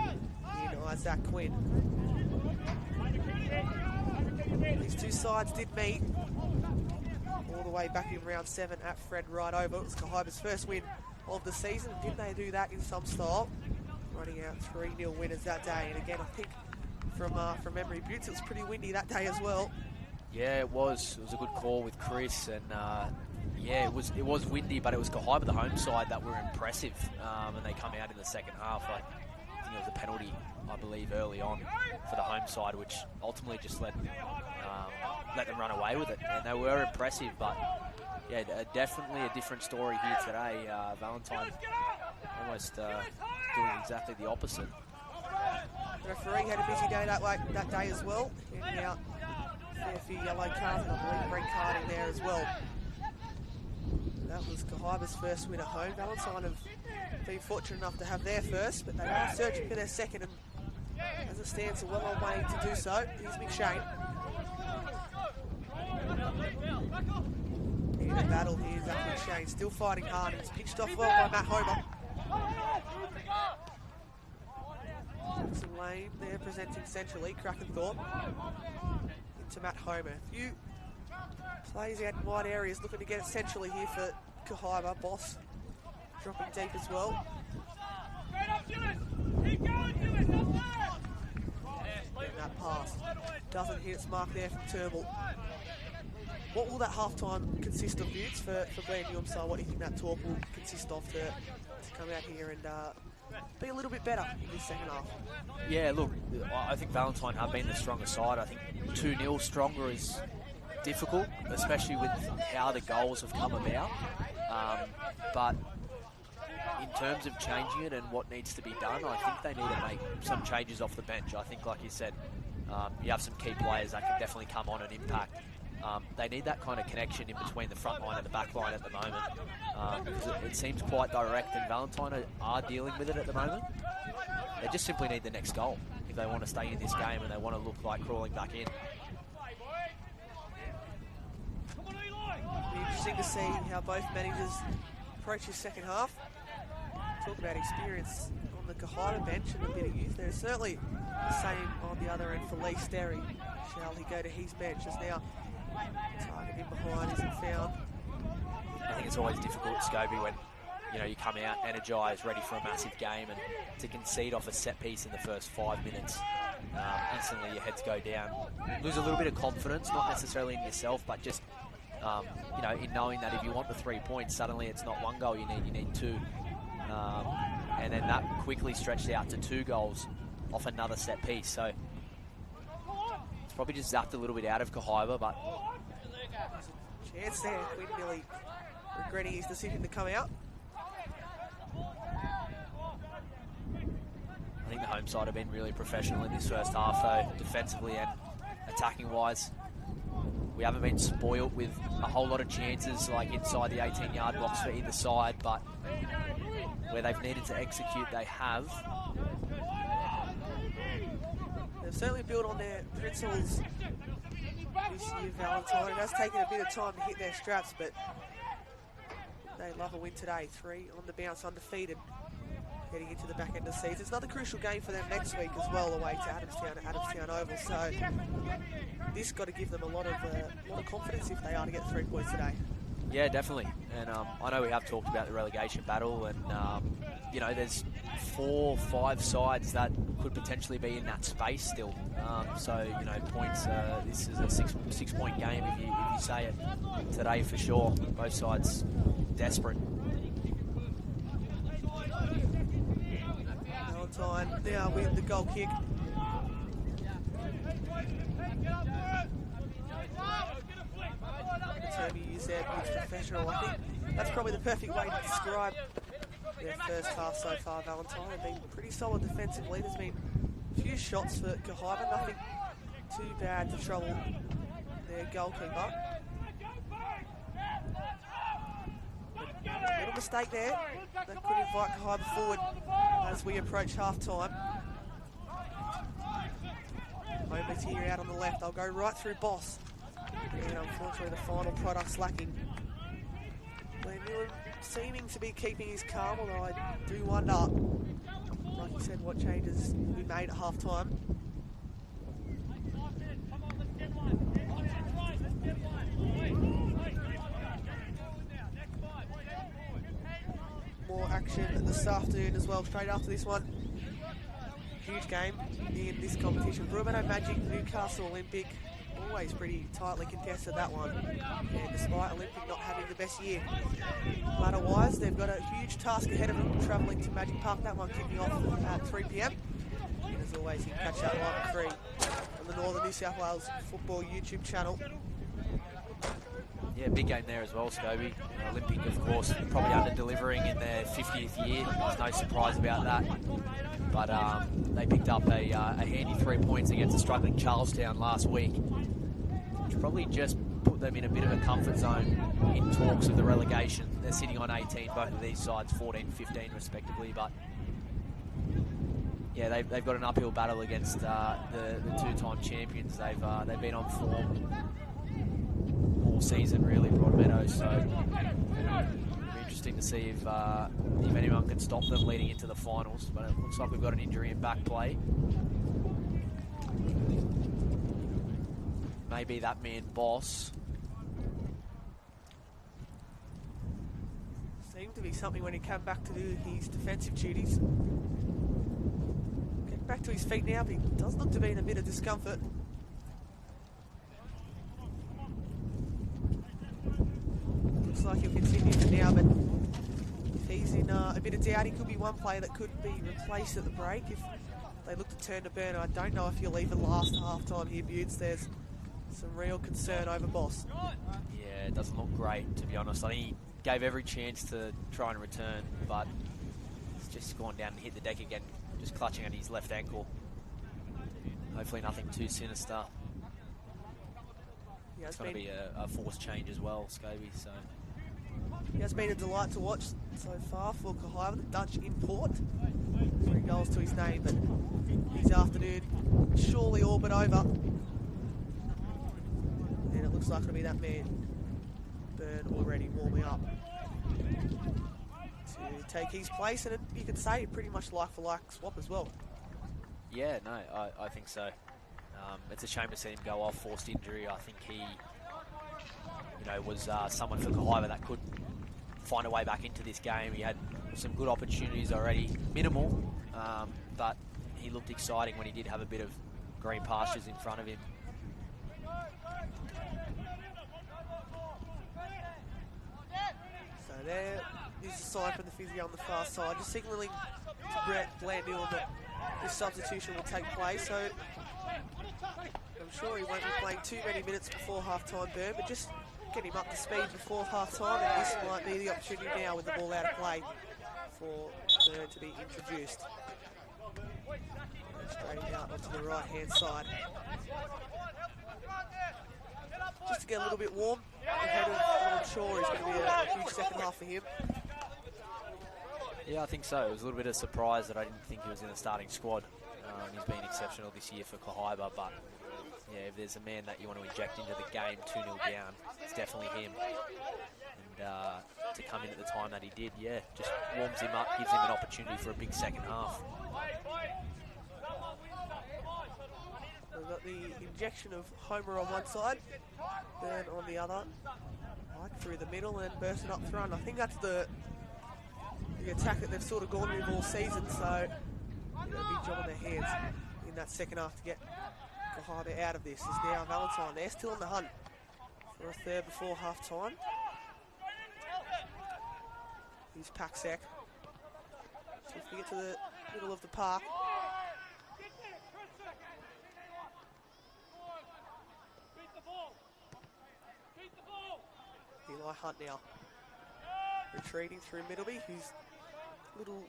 in Isaac Quinn. These two sides did meet all the way back in round 7 at Fred Right Over. It was Kahibah's first win of the season. Did they do that in some style? Running out 3-0 winners that day. And again, I think from memory, Butts, it was pretty windy that day as well. Yeah, it was. It was a good call with Chris, and yeah, it was windy, but it was Kahibah, the home side, that were impressive, and they come out in the second half. I think it was a penalty, I believe, early on for the home side, which ultimately just let them run away with it, and they were impressive. But yeah, definitely a different story here today. Valentine almost doing exactly the opposite. The referee had a busy day that day as well, handing out a fair few yellow cards and I believe red card in there as well. That was Kahibah's first win at home. Valentine have been fortunate enough to have their first, but they are searching for their second, and as it stands, are well on way to do so. Here's McShane. In a battle here, Zach McShane still fighting hard. It's pitched off well by Matt Homer. Jackson Lane there presenting centrally. Krakenthorpe into Matt Homer. A few plays out in wide areas, looking to get it centrally here for Kahibah. Boss dropping deep as well. And that pass doesn't hit its mark there from Turnbull. What will that half-time consist of, Butts, for Blair Newham's side? What do you think that talk will consist of to come out here and be a little bit better in this second half? Yeah, look, I think Valentine have been the stronger side. I think 2-0 stronger is difficult, especially with how the goals have come about. But in terms of changing it and what needs to be done, I think they need to make some changes off the bench. I think, like you said, you have some key players that can definitely come on and impact. They need that kind of connection in between the front line and the back line at the moment, because it seems quite direct, and Valentine are dealing with it at the moment. They just simply need the next goal if they want to stay in this game and they want to look like crawling back in. It'll be interesting to see how both managers approach this second half. Talk about experience on the Kahibah bench and a bit of youth. There's certainly the same on the other end for Lee Sterry. Shall he go to his bench as now target in behind isn't found? I think it's always difficult, Scobie, when you come out energised, ready for a massive game, and to concede off a set piece in the first 5 minutes, instantly your heads go down. Lose a little bit of confidence, not necessarily in yourself, but just in knowing that if you want the 3 points, suddenly it's not 1 goal you need 2. And then that quickly stretched out to 2 goals off another set piece. So it's probably just zapped a little bit out of Kahibah, but chance there. Quinn nearly regretting his decision to come out. I think the home side have been really professional in this first half, though, defensively and attacking-wise. We haven't been spoilt with a whole lot of chances, like inside the 18-yard box for either side, but where they've needed to execute, they have. They've certainly built on their principles this year, Valentine. It has taken a bit of time to hit their straps, but they love a win today. 3 on the bounce, undefeated, heading into the back end of the season. It's another crucial game for them next week as well, away to Adamstown at Adamstown Oval. So this got to give them a lot of confidence if they are to get 3 points today. Yeah, definitely. And I know we have talked about the relegation battle, and there's 4 or 5 sides that could potentially be in that space still. So points. This is a six-point game if you say it today for sure. Both sides desperate. Valentine now with the goal kick. Toby used their big professional. I think that's probably the perfect way to describe their first half so far, Valentine. They've been pretty solid defensively. There's been a few shots for Kahibah, nothing too bad to trouble their goalkeeper. Little mistake there. That could invite Kahibah forward as we approach half-time. Homer's here out on the left. They'll go right through Boss. And unfortunately, the final product's lacking. Glenn Newland seeming to be keeping his calm, although I do wonder, like you said, what changes will be made at half-time. More action this afternoon as well, straight after this one. Huge game in this competition. Broommeadow Magic, Newcastle Olympic. Always pretty tightly contested, that one. And despite Olympic not having the best year ladder-wise, they've got a huge task ahead of them, travelling to Magic Park. That one kicking off at 3 p.m. And as always, you can catch that live at 3 on the Northern New South Wales Football YouTube channel. Yeah, big game there as well, Scobie. Olympic, of course, probably under-delivering in their 50th year. There's no surprise about that. But they picked up a handy 3 points against a struggling Charlestown last week, which probably just put them in a bit of a comfort zone in talks of the relegation. They're sitting on 18, both of these sides 14-15 respectively, but yeah, they've got an uphill battle against the two-time champions. They've been on form all season, really, Broadmeadows. So it'll be interesting to see if anyone can stop them leading into the finals. But it looks like we've got an injury in back play. Maybe that man Boss. Seemed to be something when he came back to do his defensive duties. Getting back to his feet now, but he does look to be in a bit of discomfort. Looks like he'll continue for now, but if he's in a bit of doubt, he could be one player that could be replaced at the break if they look to turn to Burner. I don't know if he'll even last half-time here, Butts. There's some real concern over Boss. Yeah, it doesn't look great, to be honest. I think he gave every chance to try and return, but he's just gone down and hit the deck again, just clutching at his left ankle. Hopefully nothing too sinister. Yeah, it's going to be a forced change as well, Scobie. So it has been a delight to watch so far for Kahibah, the Dutch import. 3 goals to his name, but his afternoon surely all but over. And it looks like it'll be that man, Byrne, already warming up to take his place. And you could say pretty much like-for-like swap as well. Yeah, no, I think so. It's a shame to see him go off, forced injury. I think he, was someone for Kahibah that could find a way back into this game. He had some good opportunities already, minimal, but he looked exciting when he did have a bit of green pastures in front of him. So there is a sign from the physio on the far side, just signalling to Brett Blandhill that this substitution will take place. So I'm sure he won't be playing too many minutes before half-time, Burn, but just get him up to speed before half-time, and this might be the opportunity now with the ball out of play for Burn to be introduced. Straight out onto the right-hand side. Just to get a little bit warm ahead of what I'm sure is going to be a huge second half for him. Yeah, I think so. It was a little bit of a surprise that I didn't think he was in the starting squad. He's been exceptional this year for Kahibah, but yeah, if there's a man that you want to inject into the game 2-0 down, it's definitely him. And to come in at the time that he did, yeah, just warms him up, gives him an opportunity for a big second half. We've got the injection of Homer on one side, Burn on the other. Mike through the middle and bursting up front. I think that's the attack that they've sort of gone with all season, so a big job on their hands in that second half to get Kahibah out of this. Is now Valentine. They're still on the hunt for a third before half time. Here's Paxek. So if we get to the middle of the park. Eli Hunt now. Retreating through Middleby, whose little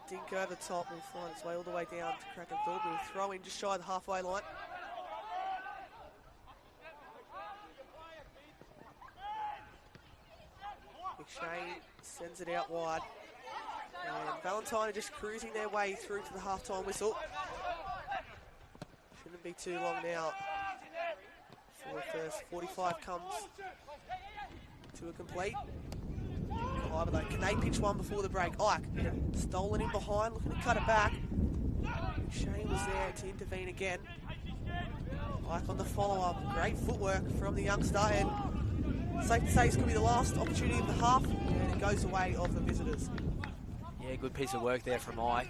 dink over the top will find its way all the way down to Krakenthorpe. Will throw in just shy of the halfway line. McShane sends it out wide. And Valentine are just cruising their way through to the half-time whistle. Shouldn't be too long now for the first 45 comes to a complete. Kahibah though, can they pitch one before the break? Ike, stolen in behind, looking to cut it back. Shane was there to intervene again. Ike on the follow-up, great footwork from the youngster, and safe to say this could be the last opportunity of the half, and it goes the way of the visitors. Yeah, good piece of work there from Ike.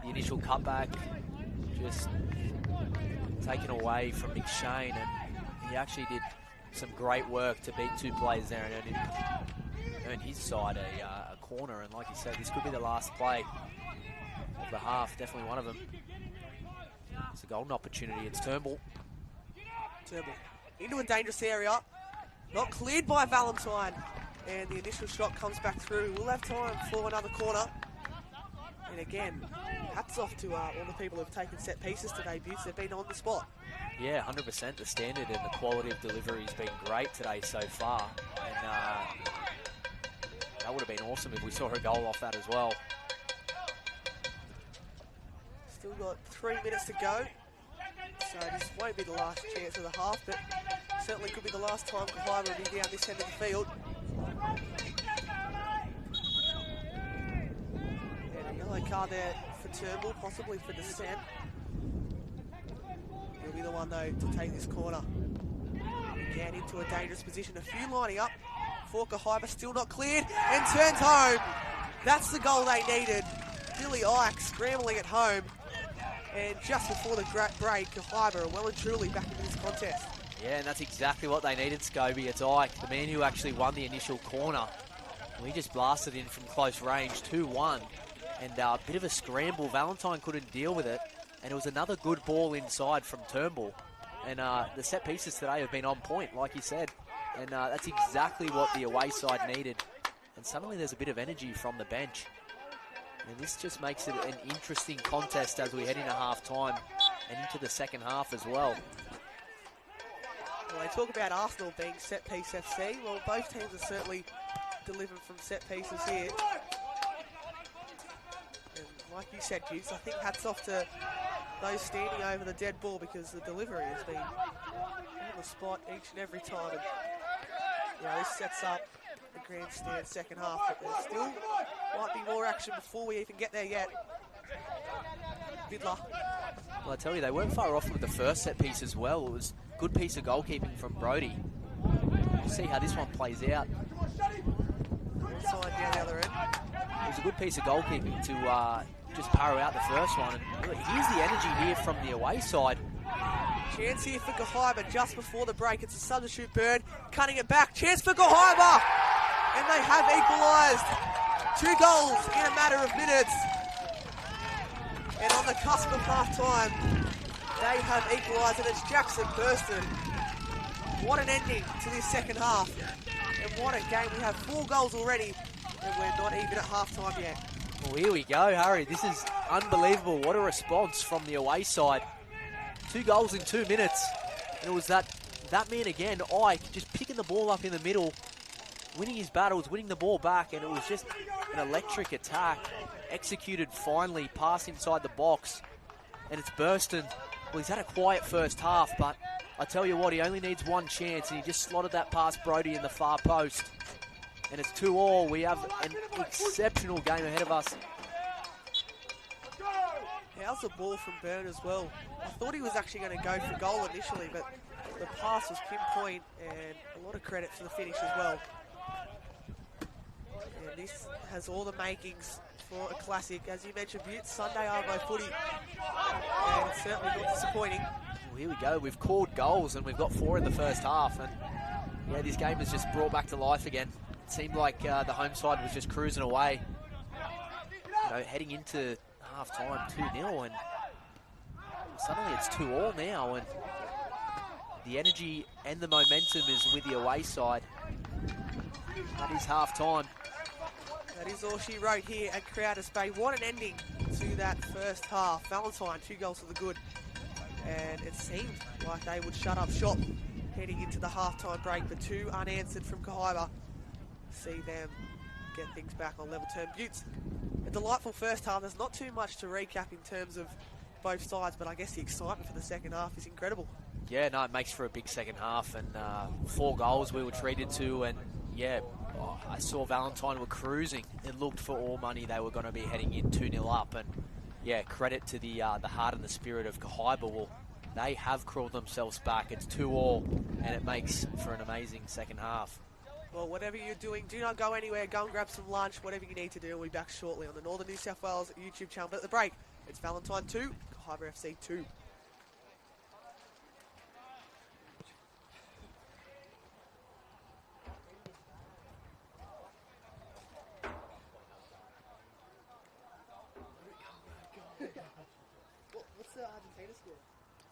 The initial cutback just taken away from McShane, and he actually did some great work to beat two players there and earn his side a corner. And like you said, this could be the last play of the half, definitely one of them. It's a golden opportunity. It's Turnbull. Turnbull into a dangerous area, not cleared by Valentine, and the initial shot comes back through. We'll have time for another corner. And again, hats off to all the people who have taken set pieces today, Butts. They've been on the spot. Yeah, 100%. The standard and the quality of delivery has been great today so far. And that would have been awesome if we saw a goal off that as well. Still got 3 minutes to go. So this won't be the last chance of the half, but certainly could be the last time Kahibah will be down this end of the field. And a yellow card there for Turnbull, possibly for dissent. He'll be the one, though, to take this corner. Again, into a dangerous position. A few lining up for Kahibah, still not cleared, and turns home. That's the goal they needed. Billy Ike scrambling at home. And just before the break, Kahibah are well and truly back into this contest. Yeah, and that's exactly what they needed, Scobie. It's Ike, the man who actually won the initial corner. We just blasted in from close range, 2-1. And a bit of a scramble. Valentine couldn't deal with it. And it was another good ball inside from Turnbull. And the set pieces today have been on point, like you said. And that's exactly what the away side needed. And suddenly there's a bit of energy from the bench. And this just makes it an interesting contest as we head into half-time and into the second half as well. Well, they talk about Arsenal being set-piece FC. Well, both teams are certainly delivering from set pieces here. And like you said, Hughes, I think hats off to those standing over the dead ball, because the delivery has been on the spot each and every time. And, you know, this sets up the grandstand second half, but there still might be more action before we even get there yet. Vidler. Well, I tell you, they weren't far off with the first set piece as well. It was a good piece of goalkeeping from Brody. We'll see how this one plays out. Valentine down the other end. It was a good piece of goalkeeping to just power out the first one. And really, here's the energy here from the away side. Chance here for Kahibah just before the break. It's a substitute Burn, cutting it back. Chance for Kahibah! And they have equalised. 2 goals in a matter of minutes. And on the cusp of half-time, they have equalised, and it's Jackson Burston. What an ending to this second half. And what a game. We have 4 goals already, and we're not even at half-time yet. Well, here we go, Harry. This is unbelievable. What a response from the away side. 2 goals in 2 minutes. And it was that man again, Ike, just picking the ball up in the middle, winning his battles, winning the ball back, and it was just an electric attack. Executed finally, pass inside the box. And it's Burston. Well, he's had a quiet first half, but I tell you what, he only needs one chance, and he just slotted that past Brody in the far post. And it's 2-2. We have an exceptional game ahead of us. How's the ball from Byrne as well? I thought he was actually going to go for goal initially, but the pass was pinpoint, and a lot of credit for the finish as well. And this has all the makings for a classic. As you mentioned, Butte, Sunday Arvo footy, and it's certainly not disappointing. Well, here we go. We've called goals, and we've got 4 in the first half. And yeah, this game has just brought back to life again. It seemed like the home side was just cruising away. You know, heading into half-time 2-0, and suddenly it's 2-2 now, and the energy and the momentum is with the away side. That is half-time. That is all she wrote here at Crowders Bay. What an ending to that first half. Valentine, 2 goals for the good, and it seemed like they would shut up shop heading into the half-time break, but 2 unanswered from Kahibah. See them get things back on level term. Buttes, a delightful first half. There's not too much to recap in terms of both sides, but I guess the excitement for the second half is incredible. Yeah, no, it makes for a big second half, and 4 goals we were treated to, and yeah, I saw Valentine were cruising. It looked for all money they were going to be heading in 2-0 up, and yeah, credit to the heart and the spirit of Kahibah. Well, they have crawled themselves back. It's 2-2, and it makes for an amazing second half. Well, whatever you're doing, do not go anywhere. Go and grab some lunch, whatever you need to do. We'll be back shortly on the Northern New South Wales YouTube channel. But at the break, it's Valentine 2, Kahibah FC 2. What's the Argentina score?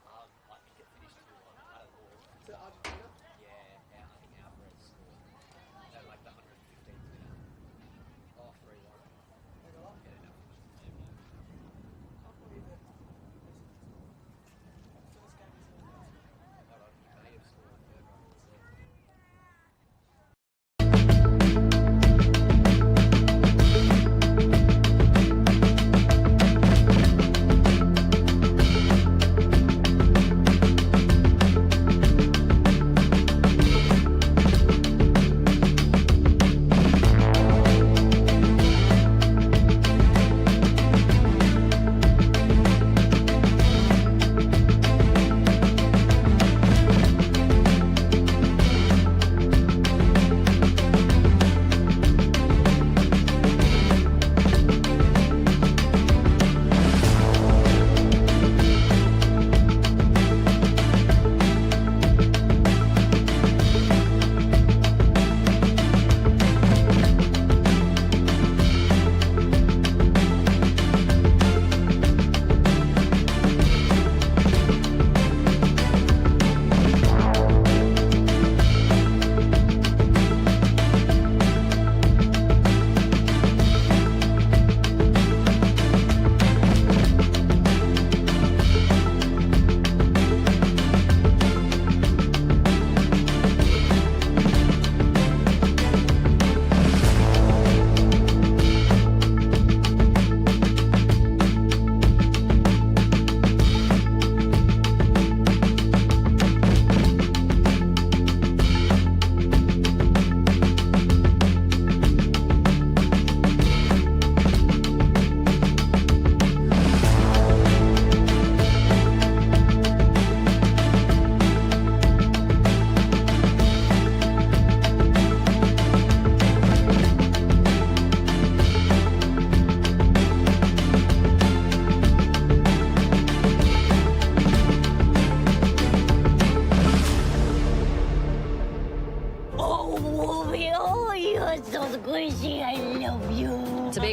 I think it finished 2-1. I don't know. To Argentina? Yeah, I think Alvarez scored. At like the 115th minute. Oh, 3-1.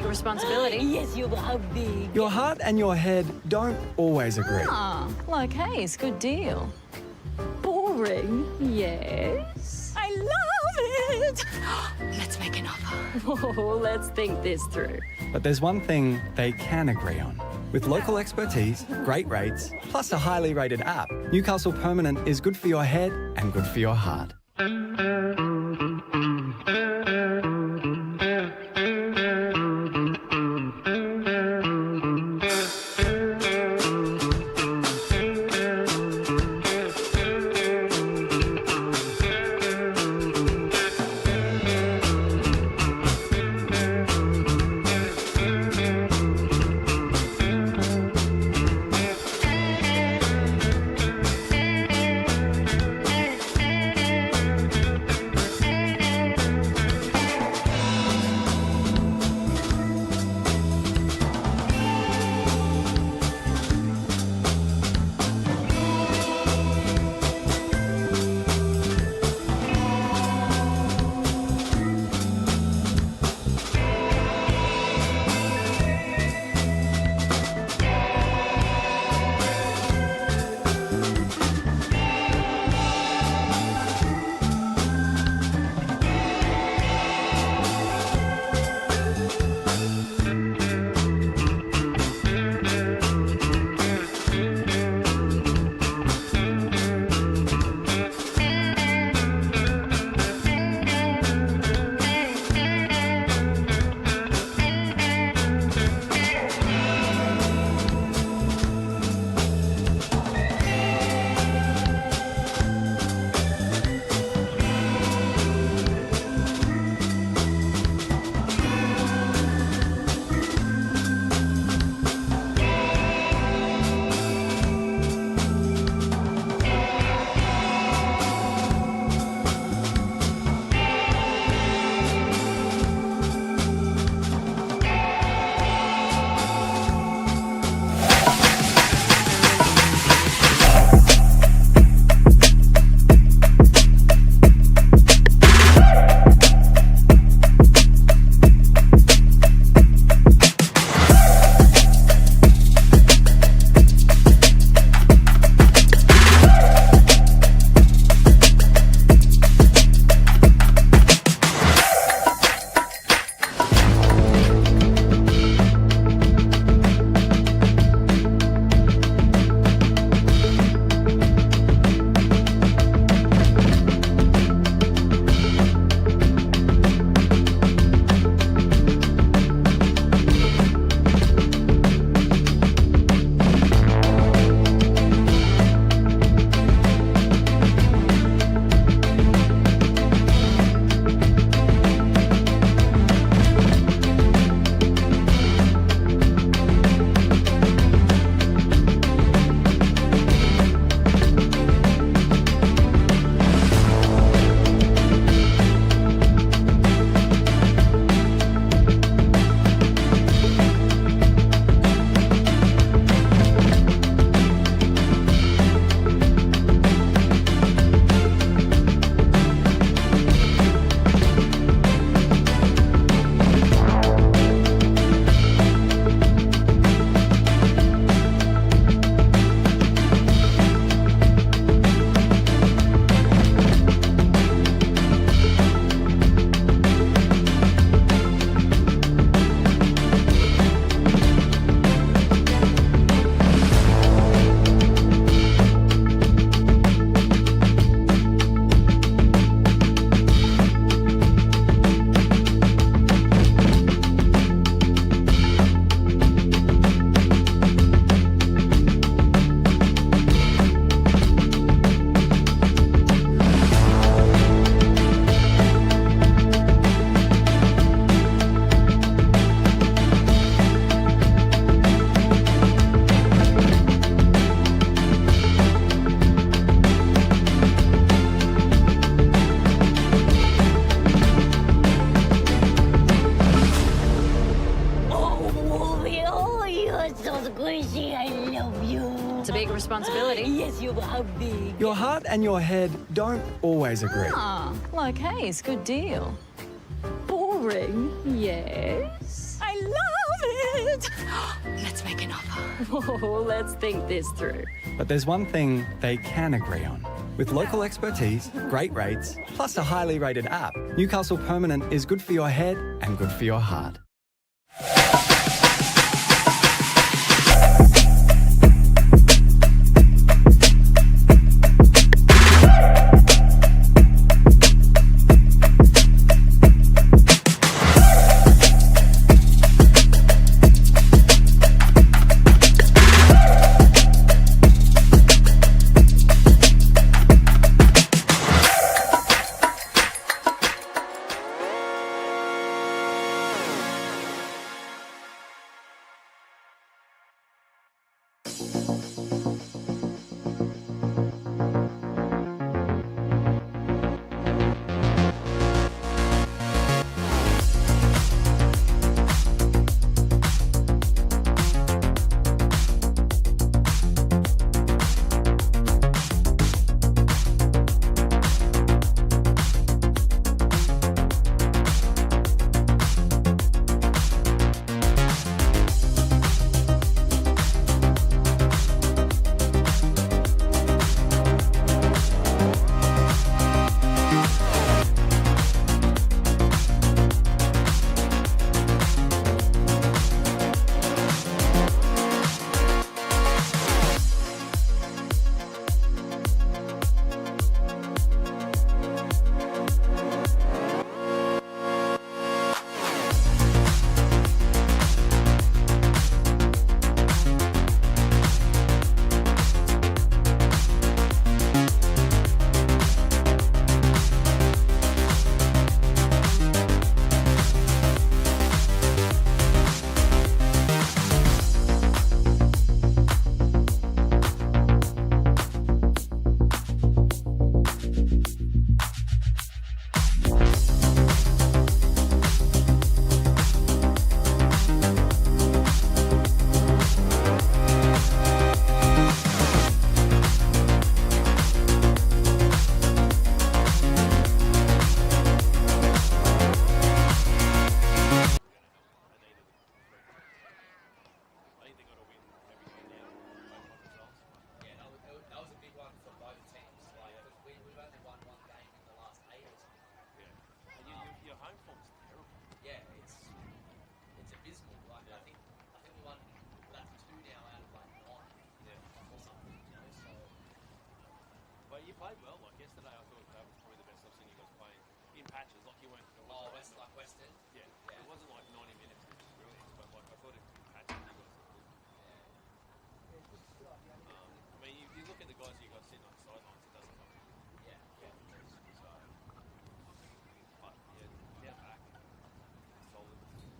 responsibility. Yes, you are big. Your heart and your head don't always agree. Ah, like Hayes, good deal. Boring. Yes. I love it. Let's make an offer. Oh, let's think this through. But there's one thing they can agree on. With local expertise, great rates, plus a highly rated app, Newcastle Permanent is good for your head and good for your heart. responsibility. Yes, you are big. Your heart and your head don't always agree. Ah, like Hayes, good deal. Boring. Yes. I I love it. Let's make an offer. Oh, let's think this through. But there's one thing they can agree on. With local expertise, great rates, plus a highly rated app, Newcastle Permanent is good for your head and good for your heart. Played well. Like yesterday, I thought that was probably the best I've seen you guys playing in patches. Like you weren't. Like Western. Yeah. It wasn't like 90 minutes, which is brilliant. But like I thought in patches you guys looked good. I mean, you look at the guys you got sitting on the sidelines. It doesn't come. Yeah. So, but yeah, get back. Solid. Okay.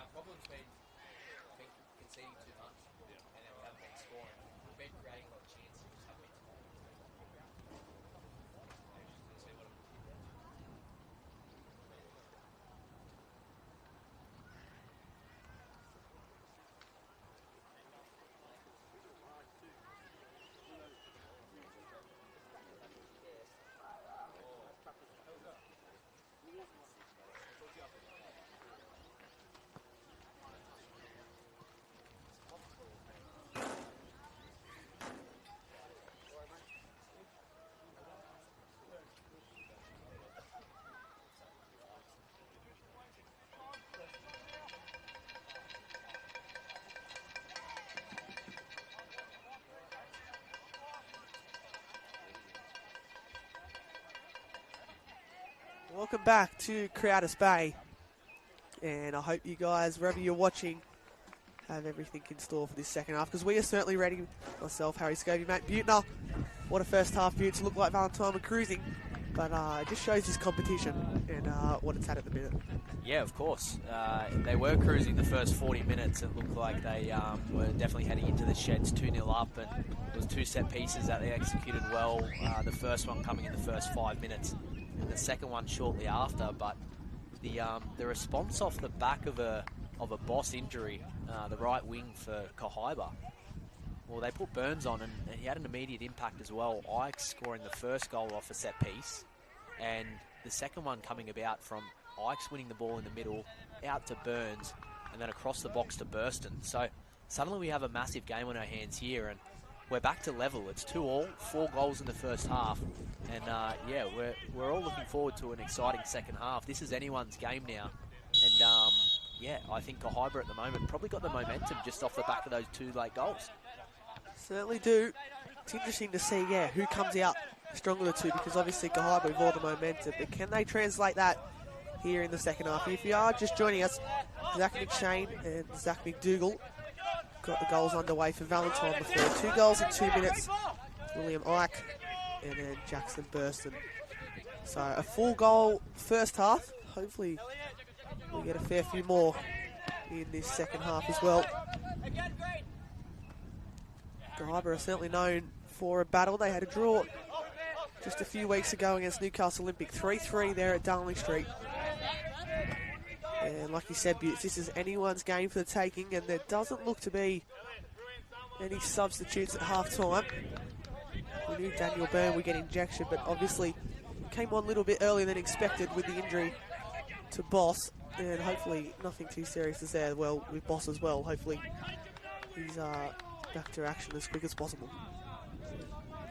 Our problem's been, I think, conceding too much. Yeah. And then we haven't been scoring. We've been creating a lot of chances. Welcome back to Crowders Bay, and I hope you guys, wherever you're watching, have everything in store for this second half, because we are certainly ready. Myself, Harry Scobie, Matt Butner. What a first half, Buttes. Looked like Valentine were cruising, but it just shows his competition and what it's at the minute. Yeah, of course. They were cruising the first 40 minutes. It looked like they were definitely heading into the sheds 2-0 up, and it was two set pieces that they executed well. The first one coming in the first 5 minutes, and the second one shortly after. But the response off the back of a boss injury, the right wing for Kahibah. Well, they put Burns on, and he had an immediate impact as well. Ike's scoring the first goal off a set piece, and the second one coming about from Ike's winning the ball in the middle, out to Burns, and then across the box to Burston. So suddenly we have a massive game on our hands here, and we're back to level. It's 2-2, 4 goals in the first half. And yeah, we're all looking forward to an exciting second half. This is anyone's game now. And yeah, I think Kahibah at the moment probably got the momentum just off the back of those 2 late goals. Certainly do. It's interesting to see, yeah, who comes out stronger of the 2, because obviously Kahibah with all the momentum, but can they translate that here in the second half? If you are just joining us, Zach McShane and Zach McDougall got the goals underway for Valentine before. 2 goals in 2 minutes. William Ike and then Jackson Burston. So a 4-goal first half. Hopefully we get a fair few more in this second half as well. Kahibah are certainly known for a battle. They had a draw just a few weeks ago against Newcastle Olympic. 3-3 there at Darling Street. And like you said, Butts, this is anyone's game for the taking, and there doesn't look to be any substitutes at half-time. We knew Daniel Byrne would get injection, but obviously came on a little bit earlier than expected with the injury to Boss, and hopefully nothing too serious is there. Well, with Boss as well, hopefully he's back to action as quick as possible.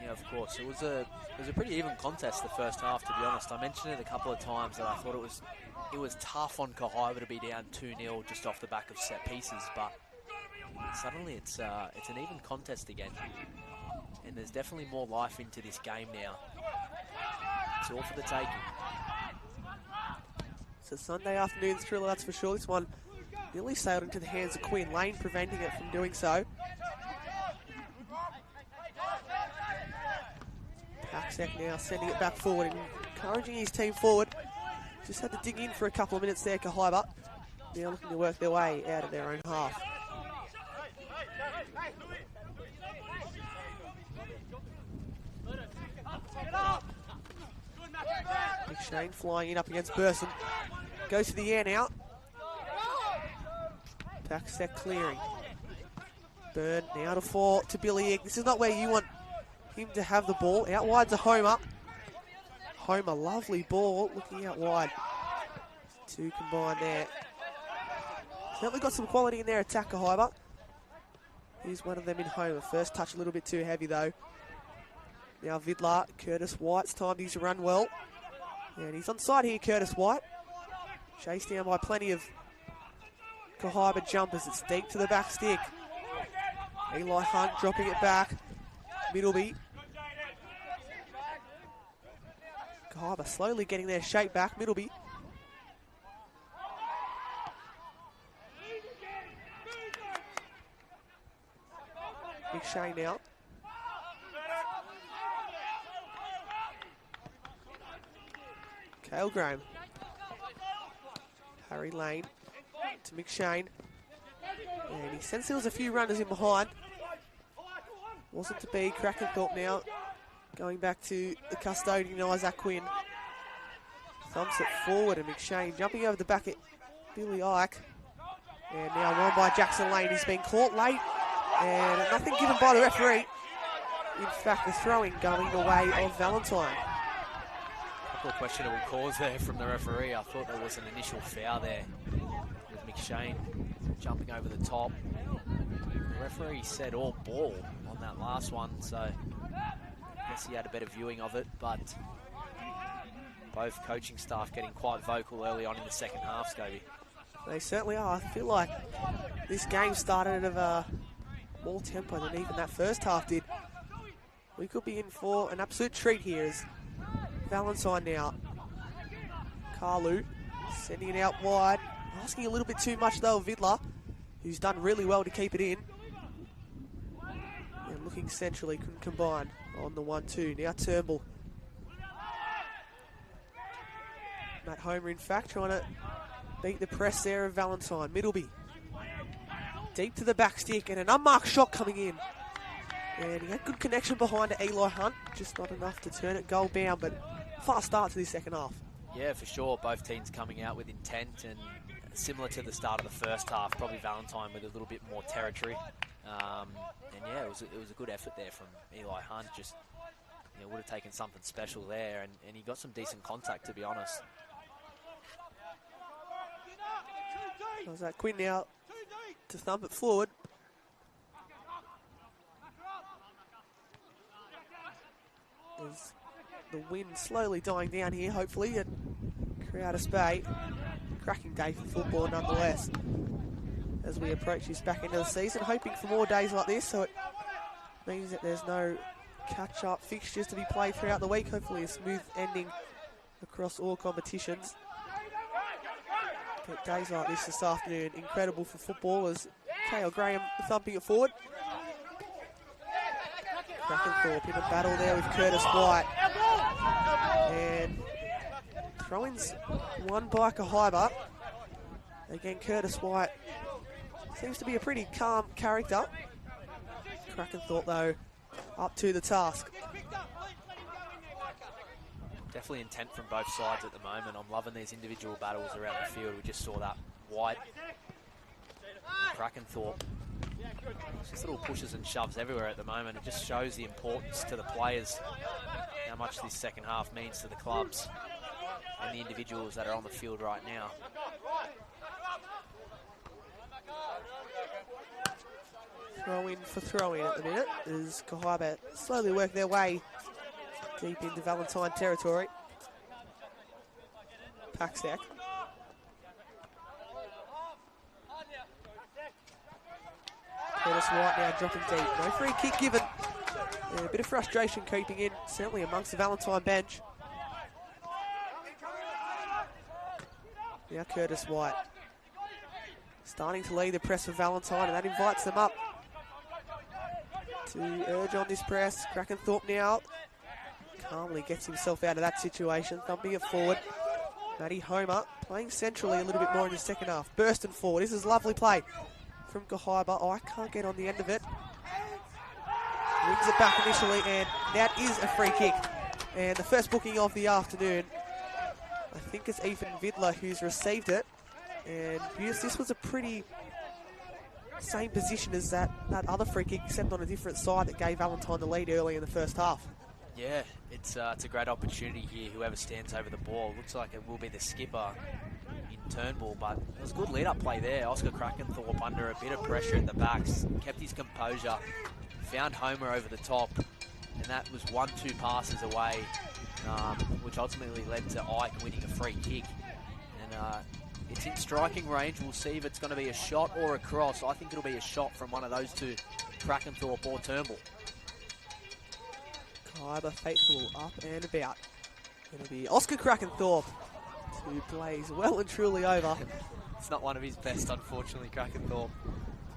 Yeah, of course. It was a pretty even contest the first half, to be honest. I mentioned it a couple of times that I thought it was tough on Kahibah to be down 2-0 just off the back of set pieces, but suddenly it's an even contest again. And there's definitely more life into this game now. It's all for the taking. It's a Sunday afternoon thriller, that's for sure. This one nearly sailed into the hands of Quinn Lane, preventing it from doing so. Paxek now sending it back forward and encouraging his team forward. Just had to dig in for a couple of minutes there, Kahibah. Now looking to work their way out of their own half. McShane flying in up against Burson. Goes to the air now. Paxek clearing. Byrne now to fall to Billy Egg. This is not where you want him to have the ball. Out wide's a Homer. Homer, lovely ball, looking out wide. 2 combined there. Certainly got some quality in their attack, Kahibah. Here's one of them in Homer. First touch a little bit too heavy though. Now Vidlar, Curtis White's timed his run well. And he's on side here, Curtis White. Chased down by plenty of Kahibah jumpers. It's deep to the back stick. Eli Hunt dropping it back. Middleby. Kahibah slowly getting their shape back. Middleby. McShane now. Cale Graham. Harry Lane to McShane. And he sensed there was a few runners in behind. Wasn't to be. Krakenthorpe now going back to the custodian, Isaac Quinn. Thumps it forward, and McShane jumping over the back at Billy Ike. And now won by Jackson Lane. He's been caught late, and nothing given by the referee. In fact, the throwing going the way of Valentine. A couple of questionable calls there from the referee. I thought there was an initial foul there with McShane jumping over the top. The referee said all ball on that last one, so I guess he had a better viewing of it, but both coaching staff getting quite vocal early on in the second half, Scobie. They certainly are. I feel like this game started at more tempo than even that first half did. We could be in for an absolute treat here as Valentine now. Carlu sending it out wide. Asking a little bit too much though of Vidlar, who's done really well to keep it in. And looking centrally, couldn't combine on the 1-2. Now Turnbull. Matt Homer, in fact, trying to beat the press there of Valentine. Middleby. Deep to the back stick, and an unmarked shot coming in. And he had good connection behind to Eli Hunt. Just not enough to turn it goal bound, but fast start to the second half. Yeah, for sure. Both teams coming out with intent, and similar to the start of the first half, probably Valentine with a little bit more territory. And yeah, it was a good effort there from Eli Hunt. Just would have taken something special there, and he got some decent contact, to be honest. How's that? Quinn now to thump it forward. There's the wind slowly dying down here, hopefully, at Crowders Bay. Cracking day for football nonetheless, as we approach this back end of the season, hoping for more days like this, so it means that there's no catch-up fixtures to be played throughout the week. Hopefully a smooth ending across all competitions. But days like this afternoon, incredible for football, as Kale Graham thumping it forward. Crackenthorpe in a battle there with Curtis White. And throw-ins won by Kahibah. Again, Curtis White seems to be a pretty calm character. Crackenthorpe, though, up to the task. Definitely intent from both sides at the moment. I'm loving these individual battles around the field. We just saw that White and Crackenthorpe. Just little pushes and shoves everywhere at the moment. It just shows the importance to the players, how much this second half means to the clubs and the individuals that are on the field right now. Throw-in for throw-in at the minute as Kahibah slowly work their way deep into Valentine territory. Paxak. Curtis White now dropping deep. No free kick given. Yeah, a bit of frustration creeping in, certainly amongst the Valentine bench. Now Curtis White starting to lead the press for Valentine, and that invites them up to urge on this press. Crackenthorpe now calmly gets himself out of that situation, thumping it forward. Matty Homer playing centrally a little bit more in the second half. Bursting forward. This is a lovely play from Kahibah. Oh, I can't get on the end of it. Wins it back initially, and that is a free kick. And the first booking of the afternoon, I think it's Ethan Vidler who's received it. And this was a pretty same position as that other free kick, except on a different side that gave Valentine the lead early in the first half. Yeah, it's a great opportunity here, whoever stands over the ball. Looks like it will be the skipper in Turnbull, but it was a good lead-up play there. Oscar Crackenthorpe under a bit of pressure at the backs, kept his composure, found Homer over the top, and that was 1-2 passes away, which ultimately led to Ike winning a free kick. And it's in striking range. We'll see if it's going to be a shot or a cross. I think it'll be a shot from one of those two, Crackenthorpe or Turnbull. Kahibah faithful up and about. It'll be Oscar Crackenthorpe to blaze well and truly over. It's not one of his best, unfortunately, Crackenthorpe. Well,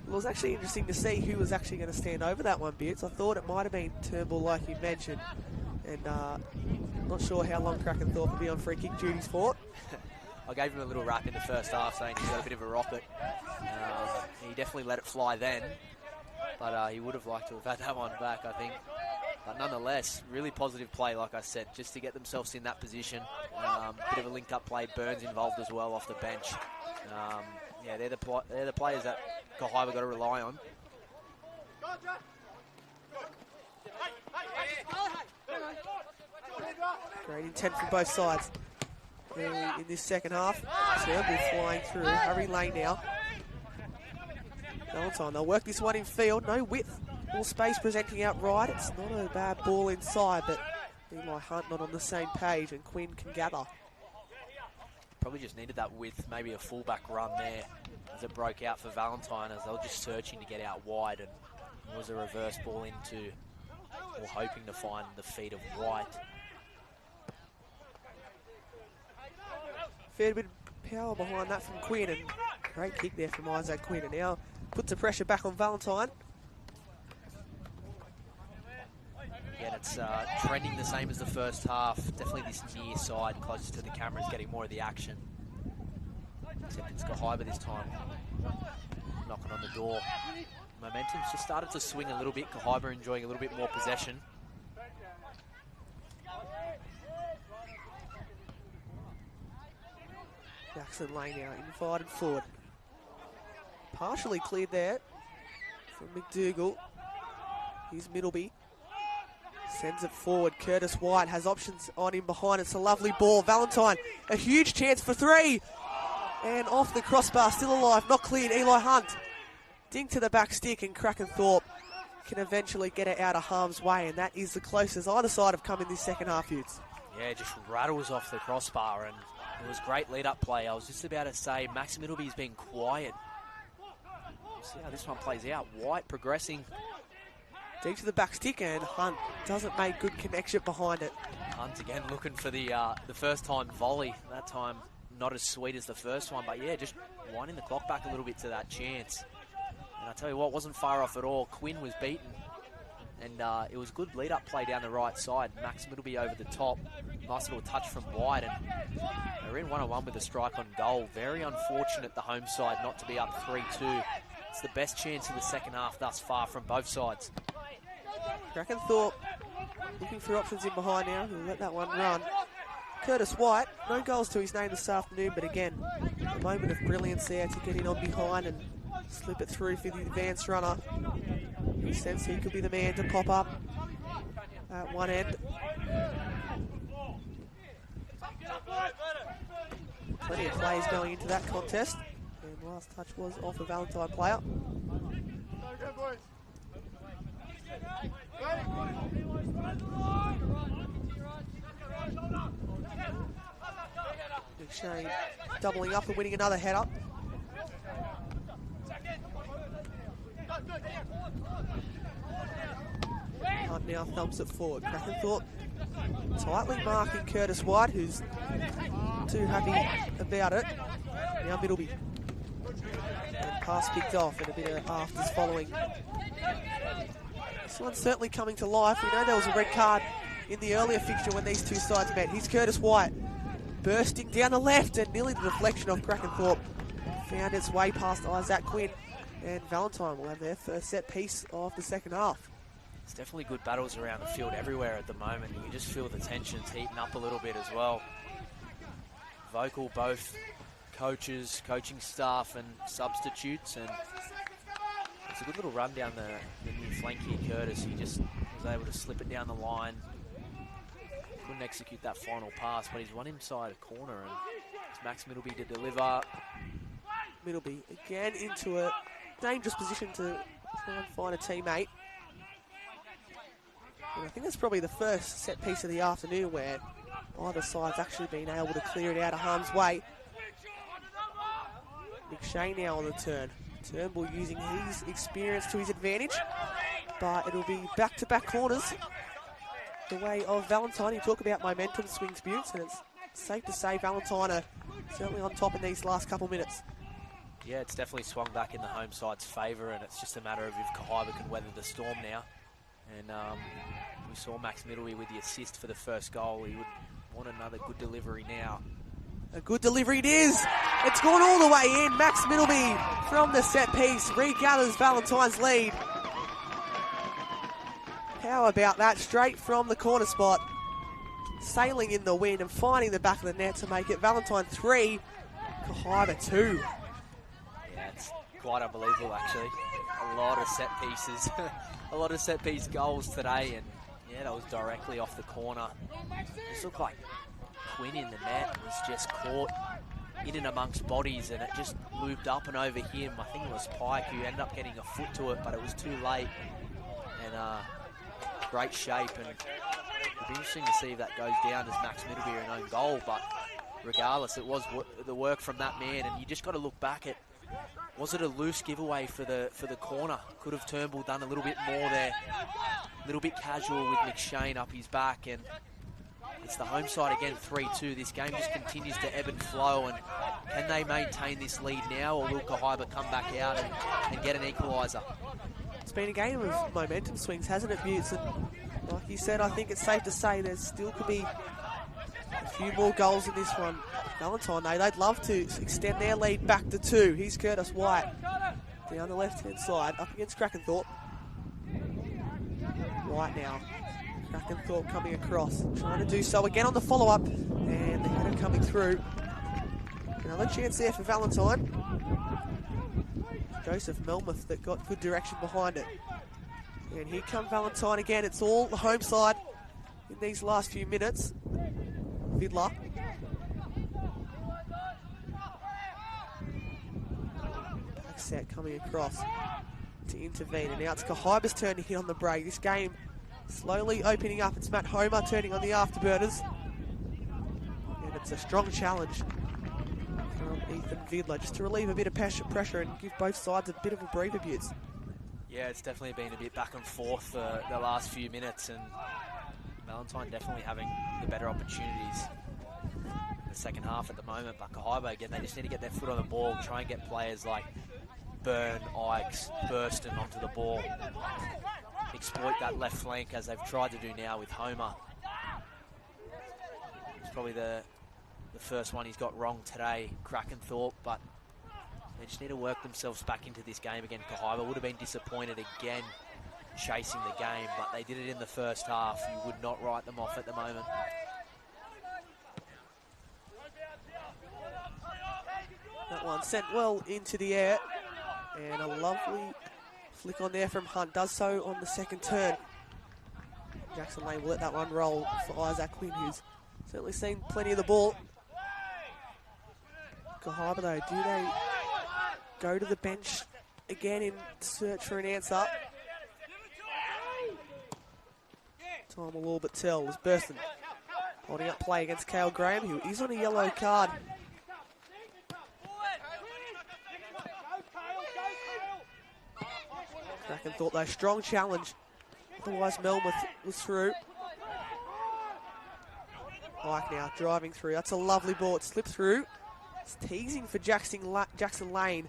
it was actually interesting to see who was actually going to stand over that one, Beards. I thought it might have been Turnbull, like you mentioned. And not sure how long Crackenthorpe will be on free kick duties for. I gave him a little rap in the first half, saying he's got a bit of a rocket. He definitely let it fly then, but he would have liked to have had that one back, I think. But nonetheless, really positive play, like I said, just to get themselves in that position. Bit of a link-up play. Burns involved as well off the bench. Yeah, they're the players that Kahibah got to rely on. Great intent from both sides in this second half. Turnbull flying through. Harry Lane now. Valentine, they'll work this one in field. No width. All space presenting out right. It's not a bad ball inside, but Eli Hunt not on the same page, and Quinn can gather. Probably just needed that width, maybe a fullback run there as it broke out for Valentine, as they were just searching to get out wide, and it was a reverse ball into, or hoping to find the feet of White. Fair bit of power behind that from Quinn, and great kick there from Isaac Quinn, and now puts the pressure back on Valentine. Again, it's trending the same as the first half. Definitely this near side, closest to the cameras, getting more of the action. Except it's Kahibah this time, knocking on the door. Momentum's just started to swing a little bit. Kahibah enjoying a little bit more possession. Jackson Lane now invited forward. Partially cleared there from McDougall. Here's Middleby. Sends it forward. Curtis White has options on him behind. It's a lovely ball. Valentine, a huge chance for three. And off the crossbar, still alive, not cleared. Eli Hunt. Ding to the back stick, and Krakenthorpe can eventually get it out of harm's way, and that is the closest either side have come in this second half, Utes. Yeah, just rattles off the crossbar, and it was great lead-up play. I was just about to say, Max Middleby's been quiet. We'll see how this one plays out. White progressing. Deep to the back stick, and Hunt doesn't make good connection behind it. Hunt again looking for the first-time volley. That time not as sweet as the first one, but yeah, just winding the clock back a little bit to that chance. And I tell you what, wasn't far off at all. Quinn was beaten, and it was good lead-up play down the right side. Max Middleby over the top. Nice little touch from White, and they're in 1-on-1 with a strike on goal. Very unfortunate, the home side, not to be up 3-2. It's the best chance of the second half thus far from both sides. Krakenthorpe looking for options in behind now. He'll let that one run. Curtis White, no goals to his name this afternoon, but again, a moment of brilliance there to get in on behind and slip it through for the advanced runner. He sense he could be the man to pop up at one end. Plenty of plays going into that contest. And last touch was off a Valentine player. McShane doubling up and winning another header. Hunt now thumps it forward. Krakenthorpe tightly marking Curtis White, who's too happy about it. Now Middleby. And pass picked off, and a bit of afters following. This one's certainly coming to life. We know there was a red card in the earlier fixture when these two sides met. Here's Curtis White bursting down the left, and nearly the deflection of Krakenthorpe found its way past Isaac Quinn. And Valentine will have their first set piece of the second half. There's definitely good battles around the field everywhere at the moment. You can just feel the tensions heating up a little bit as well. Vocal, both coaches, coaching staff and substitutes, and it's a good little run down the near flank here, Curtis. He just was able to slip it down the line. Couldn't execute that final pass, but he's run inside a corner, and it's Max Middleby to deliver. Middleby again into a dangerous position to try and find a teammate. And I think that's probably the first set piece of the afternoon where either side's actually been able to clear it out of harm's way. McShane now on the turn. Turnbull using his experience to his advantage, but it'll be back-to-back corners the way of Valentine. You talk about momentum swings, Butts, and it's safe to say Valentine are certainly on top in these last couple minutes. Yeah, it's definitely swung back in the home side's favour, and it's just a matter of if Kahibah can weather the storm now. And we saw Max Middleby with the assist for the first goal. He would want another good delivery now. A good delivery it is. It's gone all the way in. Max Middleby from the set piece regathers Valentine's lead. How about that? Straight from the corner spot. Sailing in the wind and finding the back of the net to make it Valentine 3, Kahibah 2. Yeah, it's quite unbelievable actually. A lot of set pieces. A lot of set piece goals today, and yeah, that was directly off the corner. This looked like Quinn in the net was just caught in and amongst bodies, and it just looped up and over him. I think it was Pike who ended up getting a foot to it, but it was too late. And great shape, and it'll be interesting to see if that goes down as Max Middleby an own goal. But regardless, it was the work from that man, and you just got to look back at, was it a loose giveaway for the corner? Could have Turnbull done a little bit more there, a little bit casual with McShane up his back, and it's the home side again, 3-2. This game just continues to ebb and flow, and can they maintain this lead now, or will Kahibah come back out and get an equaliser? It's been a game of momentum swings, hasn't it, Butts? And like you said, I think it's safe to say there still could be a few more goals in this one. Valentine, they'd love to extend their lead back to 2. Here's Curtis White down the left-hand side, up against Krakenthorpe. White now. Krakenthorpe coming across, trying to do so again on the follow-up, and the header coming through. Another chance there for Valentine. Joseph Melmoth that got good direction behind it. And here come Valentine again. It's all the home side in these last few minutes. Vidler. set coming across to intervene. And now it's Kahibah's turn to hit on the break. This game slowly opening up. It's Matt Homer turning on the afterburners. And it's a strong challenge from Ethan Vidler just to relieve a bit of pressure and give both sides a bit of a breather, Butts. Yeah, it's definitely been a bit back and forth the last few minutes, and Valentine definitely having the better opportunities in the second half at the moment. But Kahibah, again, they just need to get their foot on the ball, try and get players like Byrne, Ikes, Burston onto the ball, exploit that left flank as they've tried to do now with Homer. It's probably the first one he's got wrong today, Krakenthorpe, but they just need to work themselves back into this game again. Kahibah would have been disappointed again chasing the game, but they did it in the first half. You would not write them off at the moment. That one sent well into the air, and a lovely flick on there from Hunt. Does so on the second turn. Jackson Lane will let that one roll for Isaac Quinn, who's certainly seen plenty of the ball. Kahibah, though, do they go to the bench again in search for an answer? Time will all but tell as Burston holding up play against Cale Graham, who is on a yellow card. Kraken thought though, strong challenge. Otherwise Melmoth was through. Ike now driving through. That's a lovely ball. It slipped through. It's teasing for Jackson Lane.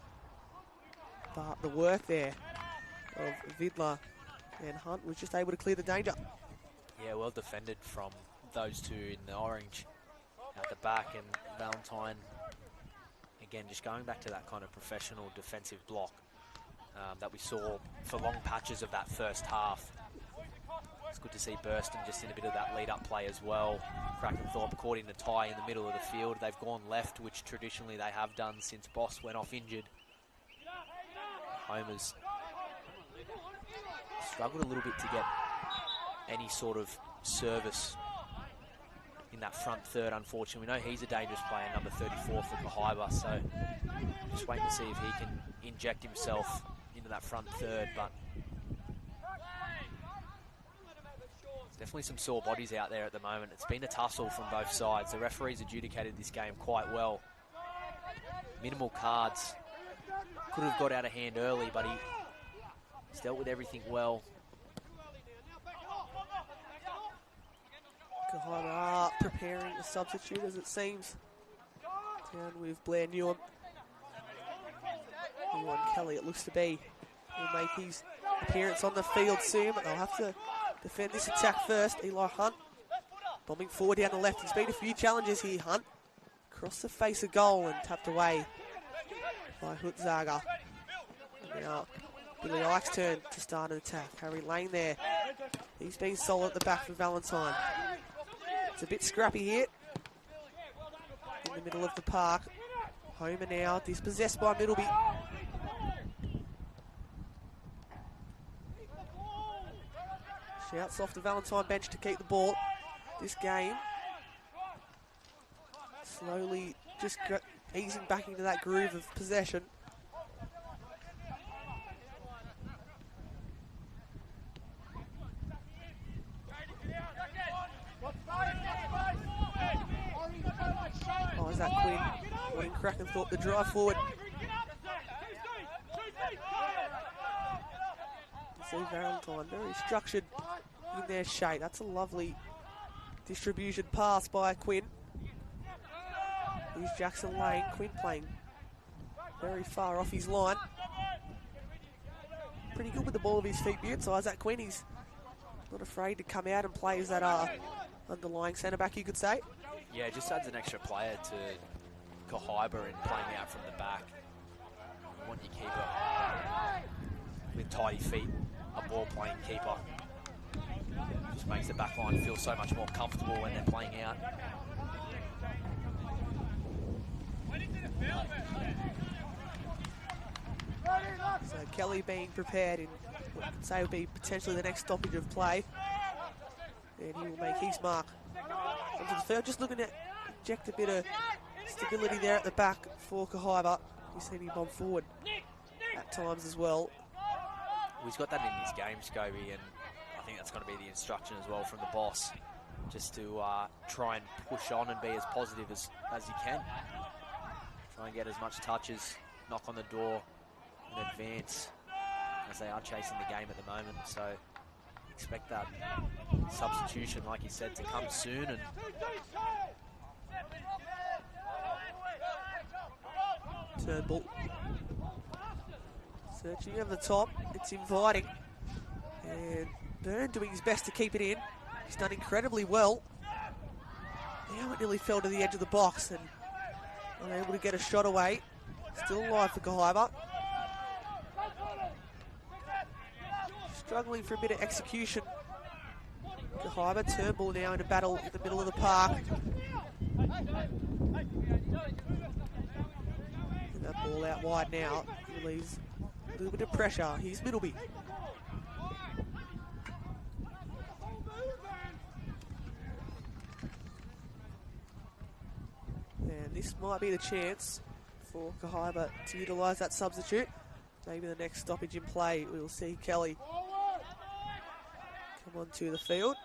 But the work there of Vidler and Hunt was just able to clear the danger. Yeah, well defended from those two in the orange at the back, and Valentine, again, just going back to that kind of professional defensive block that we saw for long patches of that first half. It's good to see Burston just in a bit of that lead-up play as well. Krakenthorpe caught in the tie in the middle of the field. They've gone left, which traditionally they have done since Boss went off injured. Homer's struggled a little bit to get any sort of service in that front third, unfortunately. We know he's a dangerous player, number 34 for Kahibah, so just waiting to see if he can inject himself into that front third, but definitely some sore bodies out there at the moment. It's been a tussle from both sides. The referees adjudicated this game quite well. Minimal cards. Could have got out of hand early, but he's dealt with everything well. Kahibah preparing a substitute, as it seems. Down with Blair Newham. Ewan Kelly, it looks to be, will make his appearance on the field soon, but they'll have to defend this attack first. Eli Hunt bombing forward down the left. He's been a few challenges here, Hunt. Across the face of goal and tapped away by Hutzaga. Now, Billy Ike's turn to start an attack. Harry Lane there. He's been solid at the back for Valentine. It's a bit scrappy here in the middle of the park. Homer now dispossessed by Middleby. Shouts off the Valentine bench to keep the ball. This game slowly just easing back into that groove of possession. Oh, is that Quinn? Quinn Krakenthorpe the drive forward. See Valentine very structured in their shape. That's a lovely distribution pass by Quinn. Here's Jackson Lane. Quinn playing very far off his line. Pretty good with the ball of his feet, Butts. Isaac Quinn, he's not afraid to come out and play as that underlying centre back, you could say. Yeah, it just adds an extra player to Kahibah and playing out from the back. You want your keeper with tidy feet, a ball-playing keeper. Just makes the back line feel so much more comfortable when they're playing out. So Kelly being prepared in what you could say would be potentially the next stoppage of play. And he will make his mark onto the field. Just looking to inject a bit of stability there at the back for Kahibah. You see him bomb forward at times as well. He's got that in his game, Scobie, and I think that's going to be the instruction as well from the boss, just to try and push on and be as positive as you can. Try and get as much touches, knock on the door, and advance, as they are chasing the game at the moment. So expect that substitution, like you said, to come soon. And Turnbull searching over the top. It's inviting. And Byrne doing his best to keep it in. He's done incredibly well. Now it nearly fell to the edge of the box and unable to get a shot away. Still alive for Kahibah. Struggling for a bit of execution. Kahibah, Turnbull now in a battle in the middle of the park. And that ball out wide now. Relieves a little bit of pressure. Here's Middleby. And this might be the chance for Kahibah to utilise that substitute. Maybe the next stoppage in play, we'll see Kelly come onto the field.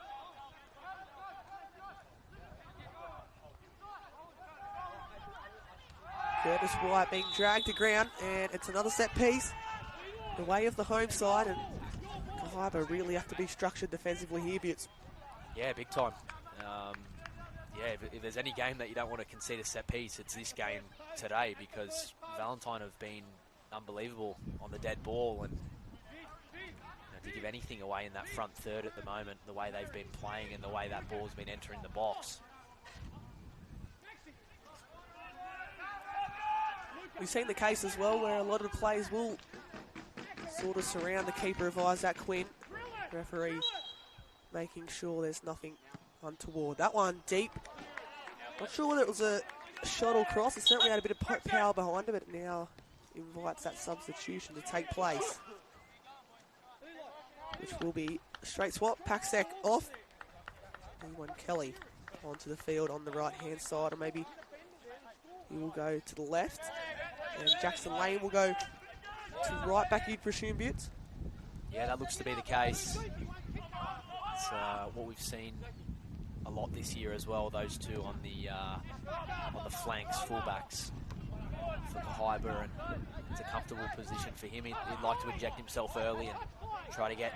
Curtis White being dragged to ground, and it's another set piece. The way of the home side, and Kahibah really have to be structured defensively here, Butts. yeah, big time. Yeah, if there's any game that you don't want to concede a set piece, it's this game today, because Valentine have been unbelievable on the dead ball, and to give anything away in that front third at the moment, the way they've been playing and the way that ball's been entering the box. We've seen the case as well where a lot of the players will sort of surround the keeper of Isaac Quinn. Referee making sure there's nothing untoward. That one deep. Not sure whether it was a shot or cross. It certainly had a bit of power behind it, but it now invites that substitution to take place, which will be a straight swap. Paksek off. Anyone Kelly onto the field on the right-hand side, or maybe he will go to the left. And Jackson Lane will go to right back, you'd presume, Butts? Yeah, that looks to be the case. It's what we've seen a lot this year as well, those two on the flanks, fullbacks for Kahibah, and it's a comfortable position for him. He'd like to inject himself early and try to get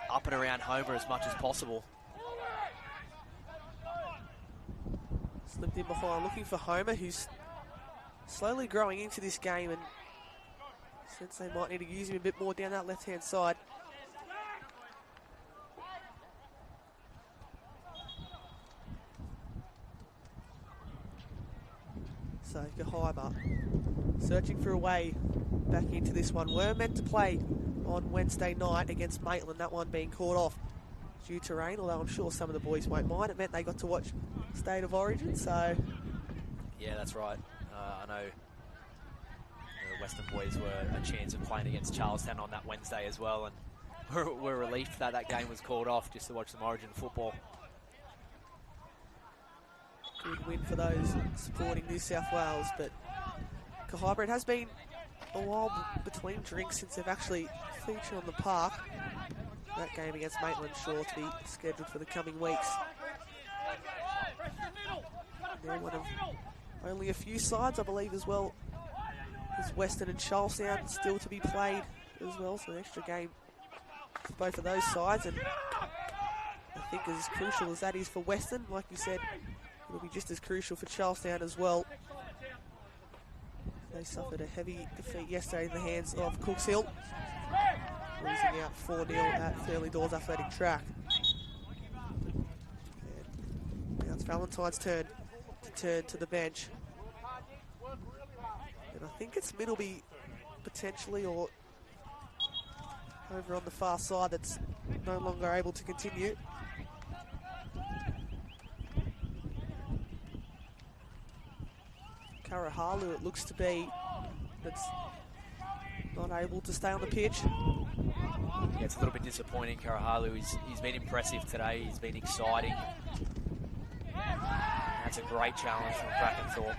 up and around Homer as much as possible. Slipped in behind, looking for Homer, who's slowly growing into this game, and since they might need to use him a bit more down that left-hand side. So Kahibah searching for a way back into this one. We're meant to play on Wednesday night against Maitland, that one being called off due to rain, although I'm sure some of the boys won't mind. It meant they got to watch State of Origin, so... Yeah, that's right. I know the Western boys were a chance of playing against Charlestown on that Wednesday as well, and we're relieved that that game was called off just to watch some Origin football. Good win for those supporting New South Wales, but Kahibah, it has been a while between drinks since they've actually featured on the park. That game against Maitland sure to be scheduled for the coming weeks. And they're one of only a few sides, I believe, as well. There's Western and Charlestown still to be played as well, so an extra game for both of those sides. And I think as crucial as that is for Western, like you said, it'll be just as crucial for Charlestown as well. They suffered a heavy defeat yesterday in the hands of Cooks Hill, losing out 4-0 at Fairleigh Dawes Athletic Track. And now it's Valentine's turn to the bench. And I think it's Middleby potentially, or over on the far side, that's no longer able to continue. Karahalu, it looks to be, that's not able to stay on the pitch. Yeah, it's a little bit disappointing. Karahalu, he's been impressive today. He's been exciting. That's a great challenge from Brackenthorpe.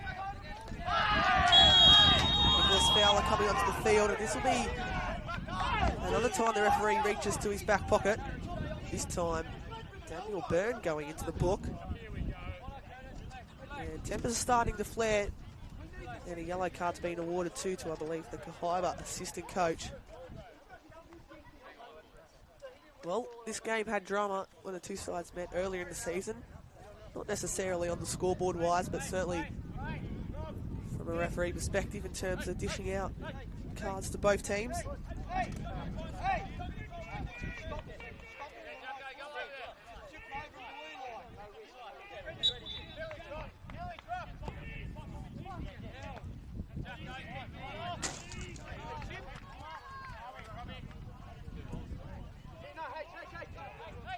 The Travis Fowler coming onto the field, and this will be another time the referee reaches to his back pocket. This time, Daniel Byrne going into the book. And tempers are starting to flare, and a yellow card's been awarded to I believe, the Kahibah assistant coach. Well, this game had drama when the two sides met earlier in the season. Not necessarily on the scoreboard wise, but certainly from a referee perspective in terms of dishing out cards to both teams.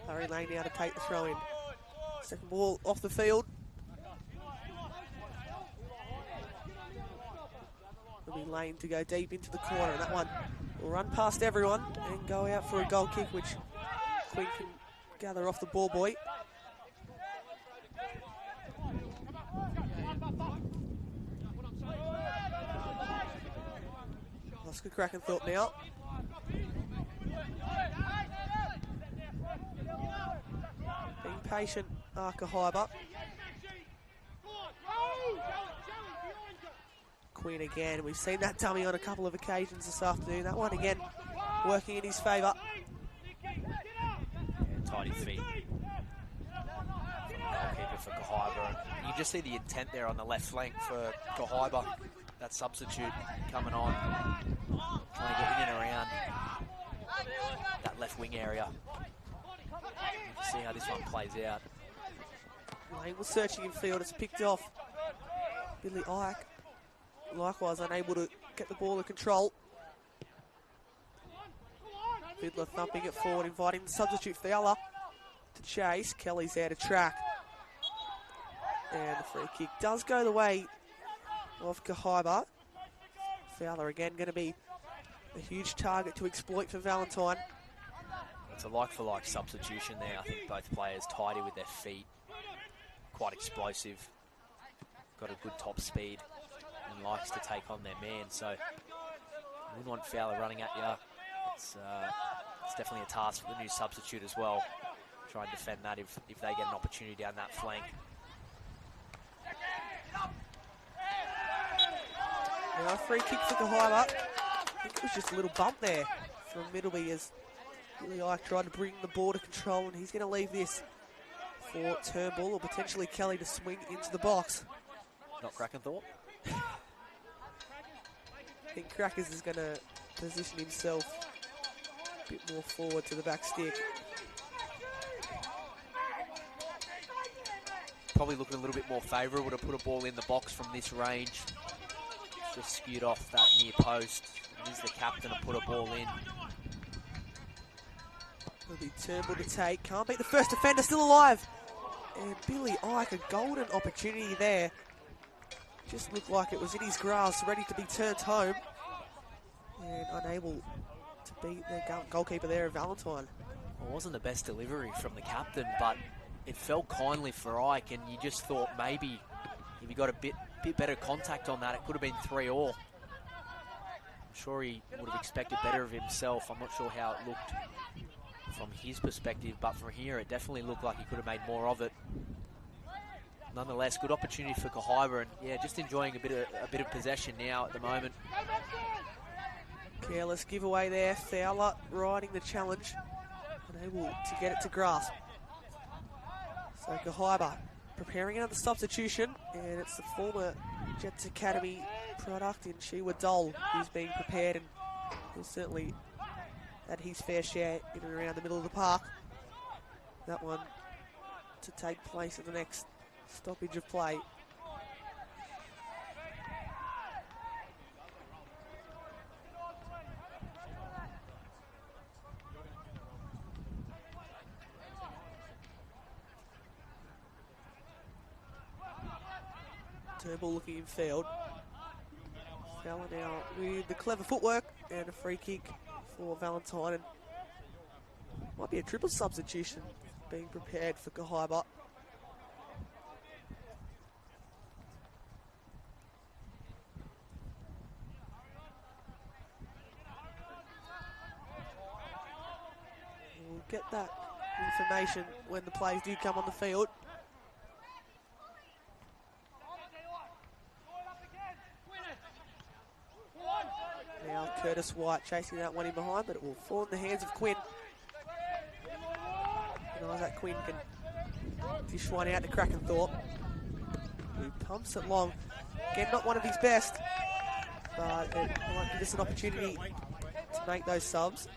Harry Lane now to take the throw in. Second ball off the field. It'll be Lane to go deep into the corner, and that one will run past everyone and go out for a goal kick, which Quinn can gather off the ball boy. Oscar Krakenthorpe now. Being patient, Kahibah. Quinn again. We've seen that dummy on a couple of occasions this afternoon. That one again working in his favour. Tidy feet. Goalkeeper for Kahibah. You just see the intent there on the left flank for Kahibah. That substitute coming on, trying to get in and around that left wing area. You can see how this one plays out. Lane was searching in field. It's picked off. Billy Ike, likewise unable to get the ball to control. Fiddler thumping it forward, inviting the substitute Fowler to chase. Kelly's out of track. And the free kick does go the way of Kahibah. Fowler again going to be a huge target to exploit for Valentine. It's a like-for-like substitution there. I think both players tidy with their feet. Quite explosive. Got a good top speed and likes to take on their man. So you wouldn't want Fowler running at you. It's definitely a task for the new substitute as well. Try and defend that if they get an opportunity down that flank. Now a free kick for Kahibah. I think it was just a little bump there from Middleby as Billy Ike tried to bring the ball to control, and he's going to leave this for Turnbull or potentially Kelly to swing into the box. Not Krakenthorpe. I think Crackers is going to position himself a bit more forward to the back stick. Probably looking a little bit more favourable to put a ball in the box from this range. Just skewed off that near post. And is the captain to put a ball in. It'll be Turnbull to take. Can't beat the first defender, still alive. And Billy Ike, a golden opportunity there. Just looked like it was in his grasp, ready to be turned home. And unable to beat the goalkeeper there, Valentine. Well, it wasn't the best delivery from the captain, but it fell kindly for Ike, and you just thought maybe if he got a bit better contact on that, it could have been 3-3. I'm sure he would have expected better of himself. I'm not sure how it looked from his perspective, but from here it definitely looked like he could have made more of it. Nonetheless, good opportunity for Kahibah, and yeah, just enjoying a bit of possession now at the moment. Careless giveaway there. Fowler riding the challenge, unable to get it to grasp. So Kahibah preparing another substitution, and it's the former Jets Academy product in Shewa Dole who's being prepared, and he'll certainly had his fair share in and around the middle of the park. That one to take place in the next stoppage of play. Turnbull looking in field. Fowler now with the clever footwork and a free kick for Valentine. And might be a triple substitution being prepared for Kahibah. get that information when the plays do come on the field. Now Curtis White chasing that one in behind, but it will fall in the hands of Quinn. And Isaac Quinn can dish one out to Krakenthorpe, who pumps it long. Again, not one of his best, but it might give us an opportunity to make those subs.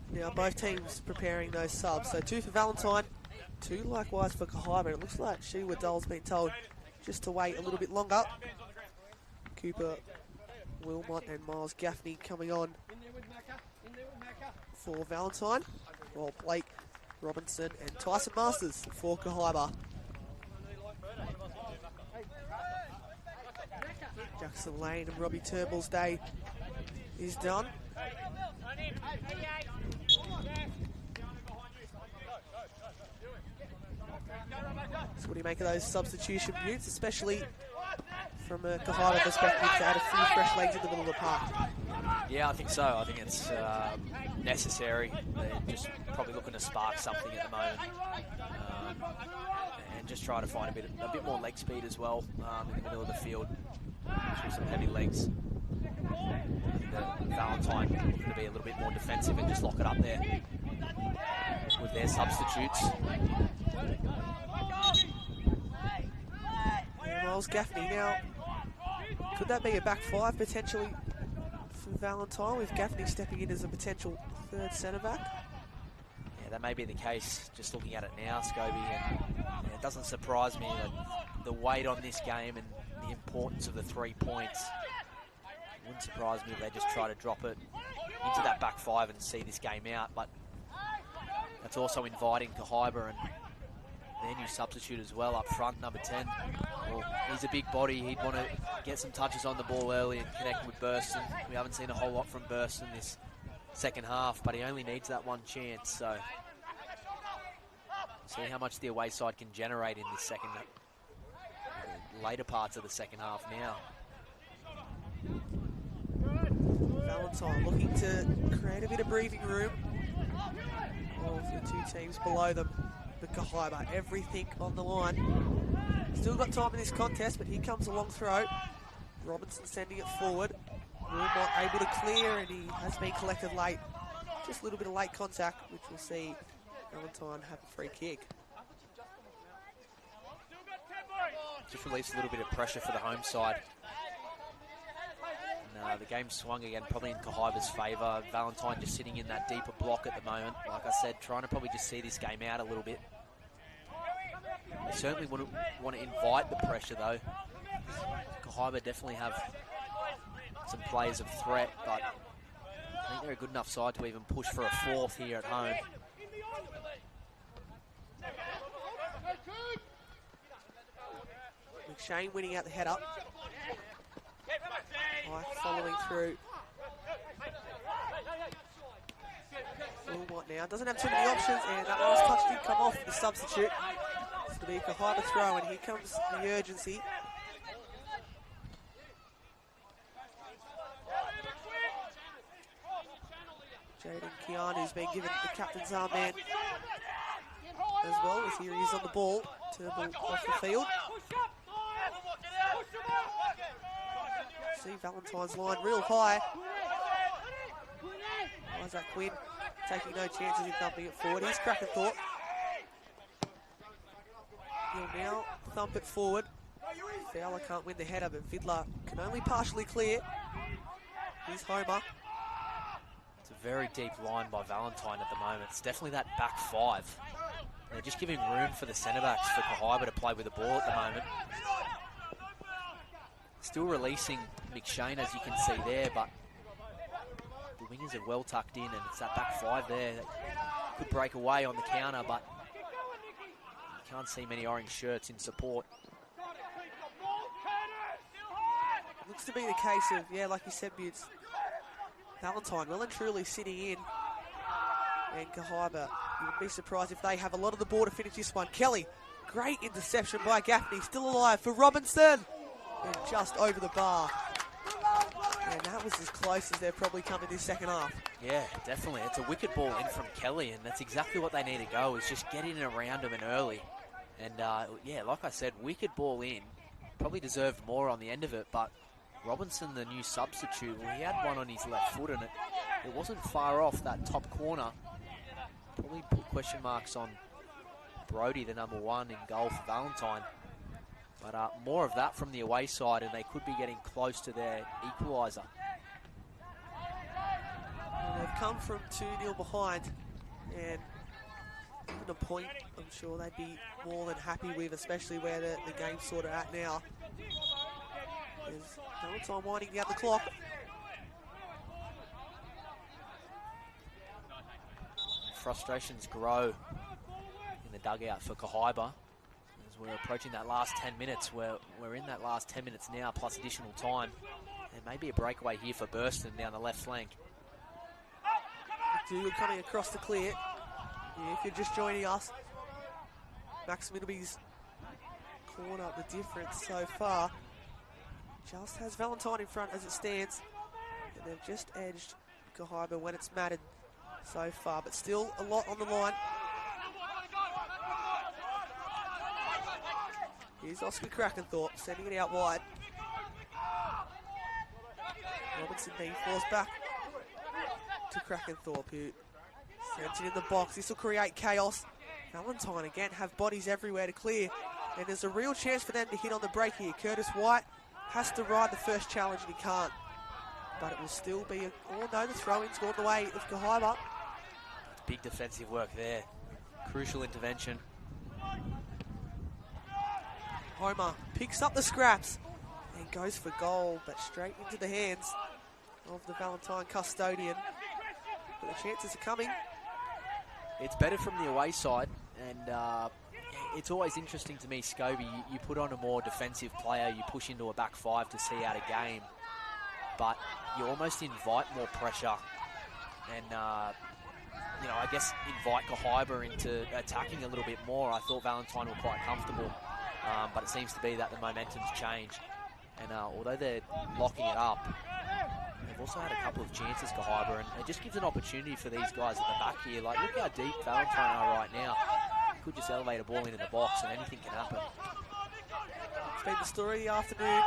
Now both teams preparing those subs. So 2 for Valentine, 2 likewise for Kahibah. It looks like Sheila Dole's been told just to wait a little bit longer. Cooper Wilmot and Miles Gaffney coming on for Valentine, while Blake Robinson and Tyson Masters for Kahibah. Jackson Lane and Robbie Turnbull's day is done. So what do you make of those substitution minutes, especially from a Kahibah perspective, to add a few fresh legs in the middle of the park? Yeah, I think so. I think it's necessary. They're just probably looking to spark something at the moment, and just try to find a bit more leg speed as well in the middle of the field through some heavy legs. Valentine looking to be a little bit more defensive and just lock it up there with their substitutes. Miles Gaffney now. Could that be a back 5 potentially for Valentine, with Gaffney stepping in as a potential third centre-back? Yeah, that may be the case, just looking at it now, Scobie, and it doesn't surprise me that the weight on this game and the importance of the 3 points. It wouldn't surprise me if they just try to drop it into that back 5 and see this game out, but that's also inviting Kahibah and their new substitute as well up front, number 10. Well, he's a big body. He'd want to get some touches on the ball early and connect with Burston. We haven't seen a whole lot from Burston this second half, but he only needs that one chance. So see how much the away side can generate in this later parts of the second half now. Valentine looking to create a bit of breathing room. All of the 2 teams below them. But Kahibah, everything on the line. Still got time in this contest, but here comes a long throw. Robinson sending it forward. Wilmot able to clear, and he has been collected late. Just a little bit of late contact, which we'll see Valentine have a free kick. Just released a little bit of pressure for the home side. And, the game swung again, probably in Kahibah's favour. Valentine just sitting in that deeper block at the moment. Like I said, trying to probably just see this game out a little bit. They certainly want to invite the pressure though. Kahibah definitely have some players of threat, but I think they're a good enough side to even push for a 4th here at home. McShane winning out the head up. Following through. Wilmot now doesn't have too many options, and that last touch did come off the substitute. It's going to be a Kahibah throw, and here comes the urgency. Jaden Keanu's been given the captain's armband as well, as here he is on the ball. Turnbull off the field. See Valentine's line real high. Isaac Quinn taking no chances in thumping it forward. Here's Krakenthorpe. He'll now thump it forward. Fowler can't win the header, but Vidler can only partially clear. Here's Homer. It's a very deep line by Valentine at the moment. It's definitely that back 5. They're just giving room for the centre-backs for Kahibah to play with the ball at the moment. Still releasing McShane, as you can see there, but the wingers are well tucked in, and it's that back 5 there that could break away on the counter, but you can't see many orange shirts in support. looks to be the case of, yeah, like you said, Butts, Valentine well and truly sitting in. And Kahibah, you would be surprised if they have a lot of the ball to finish this one. Kelly, great interception by Gaffney, still alive for Robinson. And just over the bar. And that was as close as they've probably come in this second half. Yeah, definitely. It's a wicked ball in from Kelly, and that's exactly what they need to go, is just get in and around him and early. And, yeah, like I said, wicked ball in. Probably deserved more on the end of it, but Robinson, the new substitute, well, he had one on his left foot, and it wasn't far off that top corner. Probably put question marks on Brody, the number 1 in goal for Valentine. But more of that from the away side, and they could be getting close to their equaliser. Well, they've come from 2-0 behind, and even a point, I'm sure they'd be more than happy with, especially where the game's sort of at now. There's Valentine winding down the clock. Frustrations grow in the dugout for Kahibah. We're approaching that last 10 minutes. We're in that last 10 minutes now, plus additional time. There may be a breakaway here for Burston down the left flank. Dougal coming across the clear. Yeah, if you're just joining us, Max Middleby's corner the difference so far. Just has Valentine in front as it stands. And they've just edged Kahibah when it's mattered so far, but still a lot on the line. Here's Oscar Krakenthorpe sending it out wide. Robinson being forced back to Krakenthorpe, who sends it in the box. This will create chaos. Valentine again have bodies everywhere to clear, and there's a real chance for them to hit on the break here. Curtis White has to ride the first challenge and he can't. But it will still be a... Oh no, the throw-in's gone the way of Kahibah. Big defensive work there. Crucial intervention. Homer picks up the scraps and goes for goal, but straight into the hands of the Valentine custodian. But the chances are coming. It's better from the away side, and it's always interesting to me, Scobie, you put on a more defensive player, you push into a back 5 to see out a game, but you almost invite more pressure and, you know, I guess invite Kahibah into attacking a little bit more. I thought Valentine were quite comfortable. But it seems to be that the momentum's changed. And although they're locking it up, they've also had a couple of chances, Kahibah, and it just gives an opportunity for these guys at the back here. Like, look how deep Valentine are right now. Could just elevate a ball into the box and anything can happen. It's been the story of the afternoon.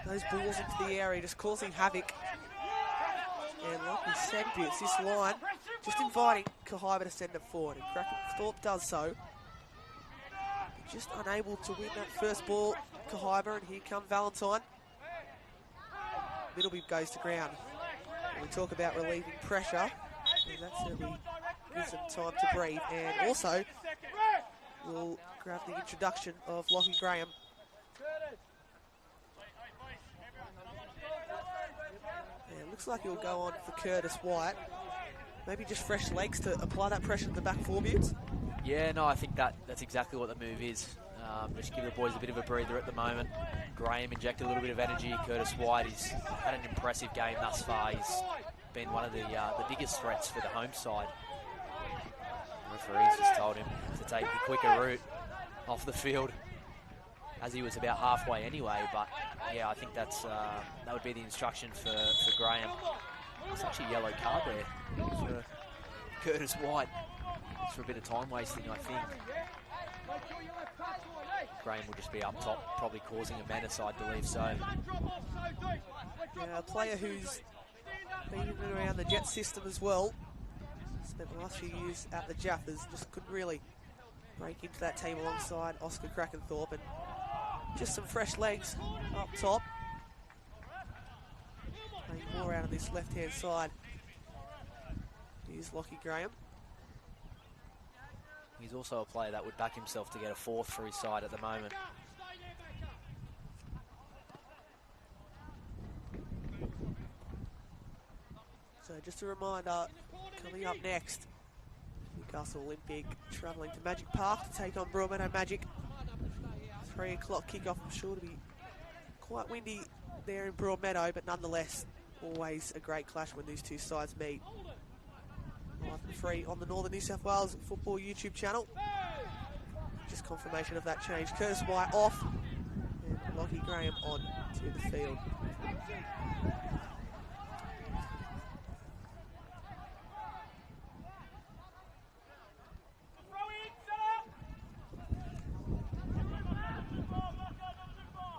Those balls into the area just causing havoc. And like we said, it's this line just inviting Kahibah to send it forward. And Krakenthorpe does so. Just unable to win that first ball, Kahibah, and here come Valentine. Middleby goes to ground. And we talk about relieving pressure, and that certainly gives them time to breathe. And also, we'll grab the introduction of Lockie Graham. And it looks like he'll go on for Curtis White. Maybe just fresh legs to apply that pressure to the back 4 Butts. Yeah, no, I think that's exactly what the move is. Just give the boys a bit of a breather at the moment. Graham injected a little bit of energy. Curtis White, he's had an impressive game thus far. He's been one of the biggest threats for the home side. The referees just told him to take the quicker route off the field, as he was about halfway anyway. But yeah, I think that would be the instruction for Graham. Such a yellow card there for Curtis White. For a bit of time wasting, I think. Graham will just be up top, probably causing a menace, I believe so. Yeah, a player who's been in and around the Jet system as well. Spent the last few years at the Jaffers, just couldn't really break into that team alongside Oscar Krakenthorpe. And just some fresh legs up top. Playing more out on this left-hand side. Here's Lockie Graham. He's also a player that would back himself to get a 4th for his side at the moment. So just a reminder, coming up next, Newcastle Olympic travelling to Magic Park to take on Broadmeadow Magic. 3 o'clock kickoff, I'm sure to be quite windy there in Broadmeadow, but nonetheless, always a great clash when these two sides meet. Live and free on the Northern New South Wales Football YouTube channel. Just confirmation of that change. Curtis White off, and Lockie Graham on to the field.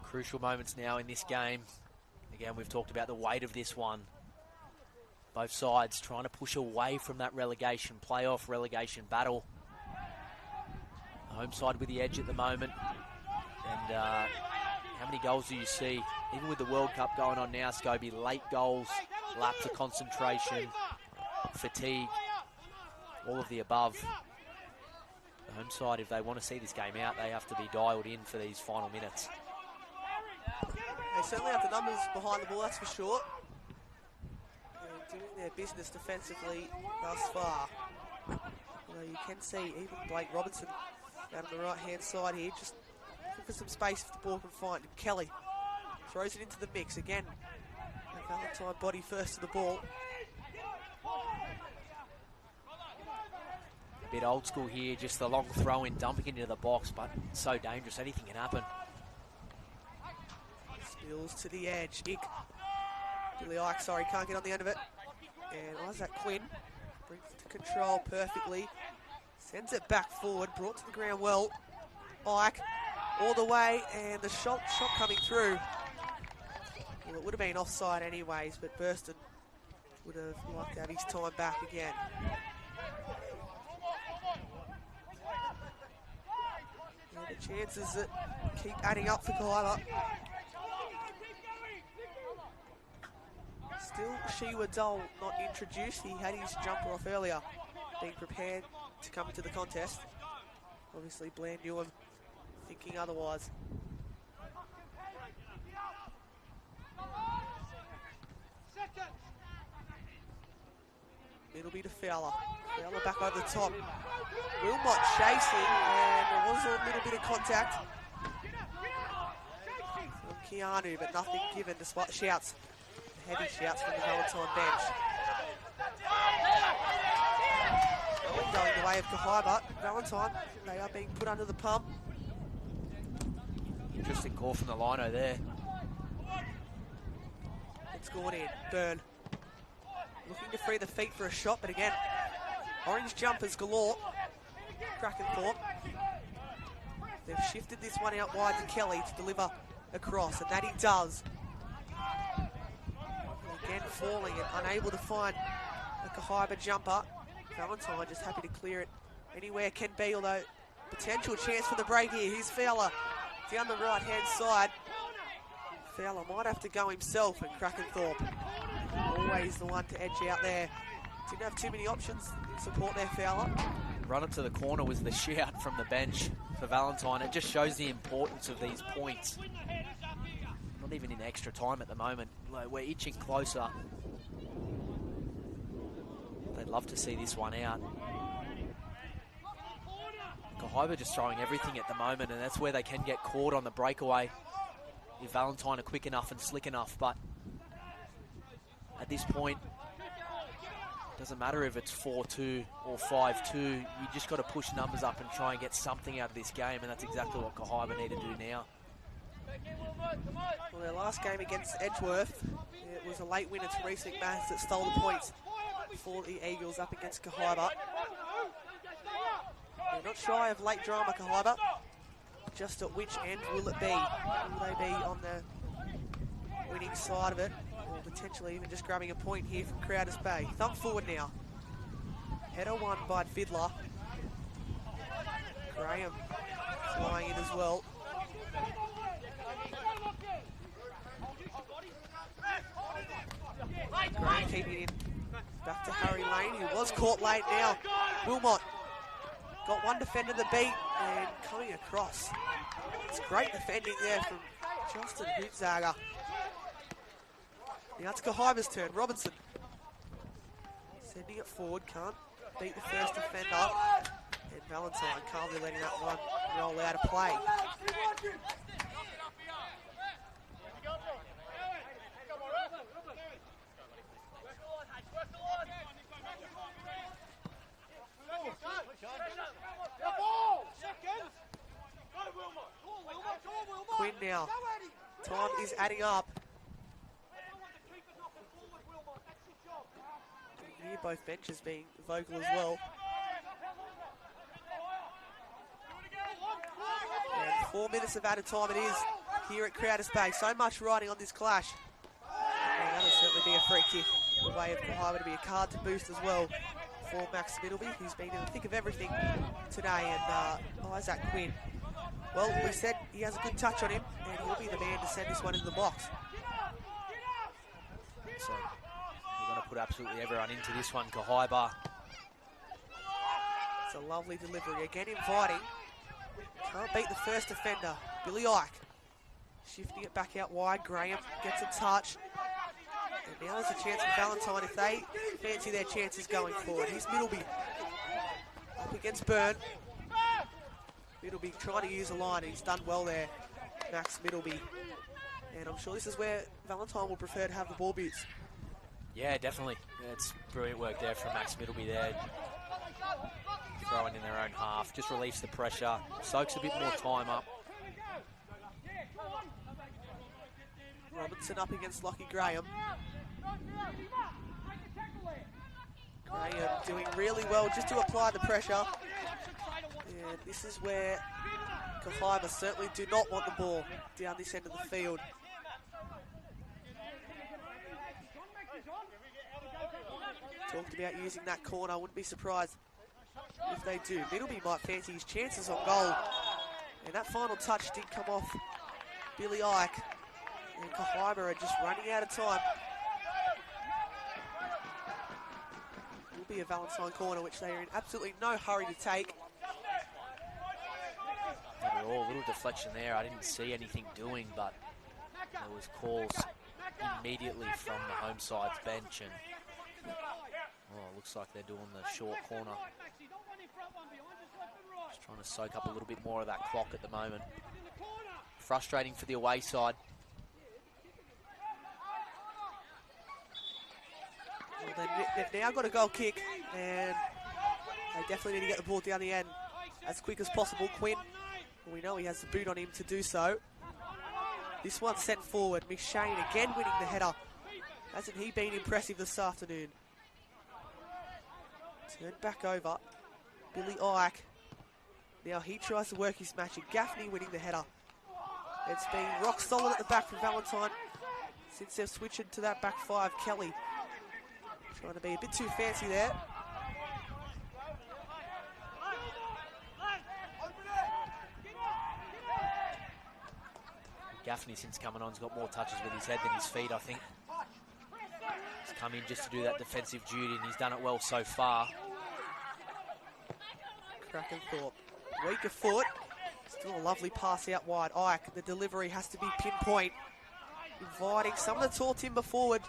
Crucial moments now in this game. Again, we've talked about the weight of this one. Both sides trying to push away from that relegation, playoff relegation battle. The home side with the edge at the moment. And how many goals do you see? Even with the World Cup going on now, Scobie, late goals, lapse of concentration, fatigue, all of the above. The home side, if they want to see this game out, they have to be dialed in for these final minutes. They certainly have the numbers behind the ball, that's for sure. They're doing their business defensively thus far. Although you can see even Blake Robertson out on the right-hand side here, just looking for some space if the ball can find him. Kelly throws it into the mix again. Valentine body first to the ball. A bit old school here, just the long throw in, dumping it into the box, but so dangerous, anything can happen. Spills to the edge. Billy Ike, sorry, can't get on the end of it. And Isaac Quinn brings it to control perfectly. Sends it back forward, brought to the ground well. Ike all the way, and the shot coming through. Well, it would have been offside anyways, but Burston would have liked to have his time back again. And the chances that keep adding up for Kahibah. Still, Shiwa Dole not introduced. He had his jumper off earlier, being prepared to come into the contest. Obviously, Bland Newham thinking otherwise. It'll be to Fowler. Fowler back over the top. Wilmot chasing, and there was a little bit of contact from Keanu, but nothing given despite shouts. Heavy shouts from the Valentine bench. Going the way of Kahibah. Valentine, they are being put under the pump. Interesting call from the lino there. It's gone in. Byrne looking to free the feet for a shot, but again, orange jumpers galore. Krakenthorpe. They've shifted this one out wide to Kelly to deliver across, and that he does. Again falling and unable to find a Kahibah jumper. Valentine just happy to clear it anywhere can be, although potential chance for the break here. Here's Fowler down the right-hand side. Fowler might have to go himself, and Krakenthorpe always the one to edge out there. Didn't have too many options in support there, Fowler. Run it to the corner was the shout from the bench for Valentine. It just shows the importance of these points. Not even in extra time at the moment. We're itching closer. They'd love to see this one out. Kahibah just throwing everything at the moment, and that's where they can get caught on the breakaway if Valentine are quick enough and slick enough. But at this point, doesn't matter if it's 4-2 or 5-2. You just got to push numbers up and try and get something out of this game, and that's exactly what Kahibah need to do now. Well, their last game against Edgeworth, it was a late winner to Reese McMahon that stole the points for the Eagles up against Kahibah. They're not shy of late drama, Kahibah. Just at which end will it be? Will they be on the winning side of it, or potentially even just grabbing a point here from Crowders Bay? Thumb forward now. Header won by Fiddler. Graham flying in as well. Graham keeping it in. Back to Harry Lane, who was caught late now. Wilmot got one defender to beat and coming across. It's great defending there from Justin Hootzager. Now it's Kahibah's turn. Robinson sending it forward, can't beat the first defender. And Valentine calmly letting that one roll out of play. now. Time is adding up. You can hear both benches being vocal as well. And 4 minutes of added time it is here at Crowders Bay. So much riding on this clash. And that'll certainly be a free kick. The way of Kahibah to be a card to boost as well for Max Middleby, who's been in the thick of everything today, and Isaac Quinn. Well, we said he has a good touch on him, and he'll be the man to send this one into the box. So you're going to put absolutely everyone into this one, Kahibah. It's a lovely delivery. Again, inviting. Can't beat the first defender, Billy Ike. Shifting it back out wide. Graham gets a touch. And now there's a chance for Valentine if they fancy their chances going forward. Here's Middleby up against Byrne. Middleby trying to use a line, and he's done well there, Max Middleby. And I'm sure this is where Valentine will prefer to have the ball bits. Yeah, definitely. Yeah, it's brilliant work there from Max Middleby there. Throwing in their own half, just relieves the pressure, soaks a bit more time up. Robinson up against Lockie Graham. Graham doing really well just to apply the pressure. And this is where Kahibah certainly do not want the ball down this end of the field. Talked about using that corner, I wouldn't be surprised if they do. Middleby might fancy his chances on goal. And that final touch did come off Billy Ike. And Kahibah are just running out of time. Will be a Valentine corner, which they are in absolutely no hurry to take. Not at all. A little deflection there. I didn't see anything doing, but there was calls immediately from the home side's bench, and looks like they're doing the short corner. Just trying to soak up a little bit more of that clock at the moment. Frustrating for the away side. Well, they've now got a goal kick, and they definitely need to get the ball down the end as quick as possible. Quinn, we know he has the boot on him to do so. This one's sent forward. McShane again winning the header. Hasn't he been impressive this afternoon? Turned back over. Billy Ike. Now he tries to work his match. Gaffney winning the header. It's been rock solid at the back for Valentine since they've switched to that back five. Kelly trying to be a bit too fancy there. Gaffney, since coming on, has got more touches with his head than his feet, I think. He's come in just to do that defensive duty, and he's done it well so far. Krakenthorpe, weaker foot. Still a lovely pass out wide. Ike, the delivery has to be pinpoint. Inviting some of the tall timber forward.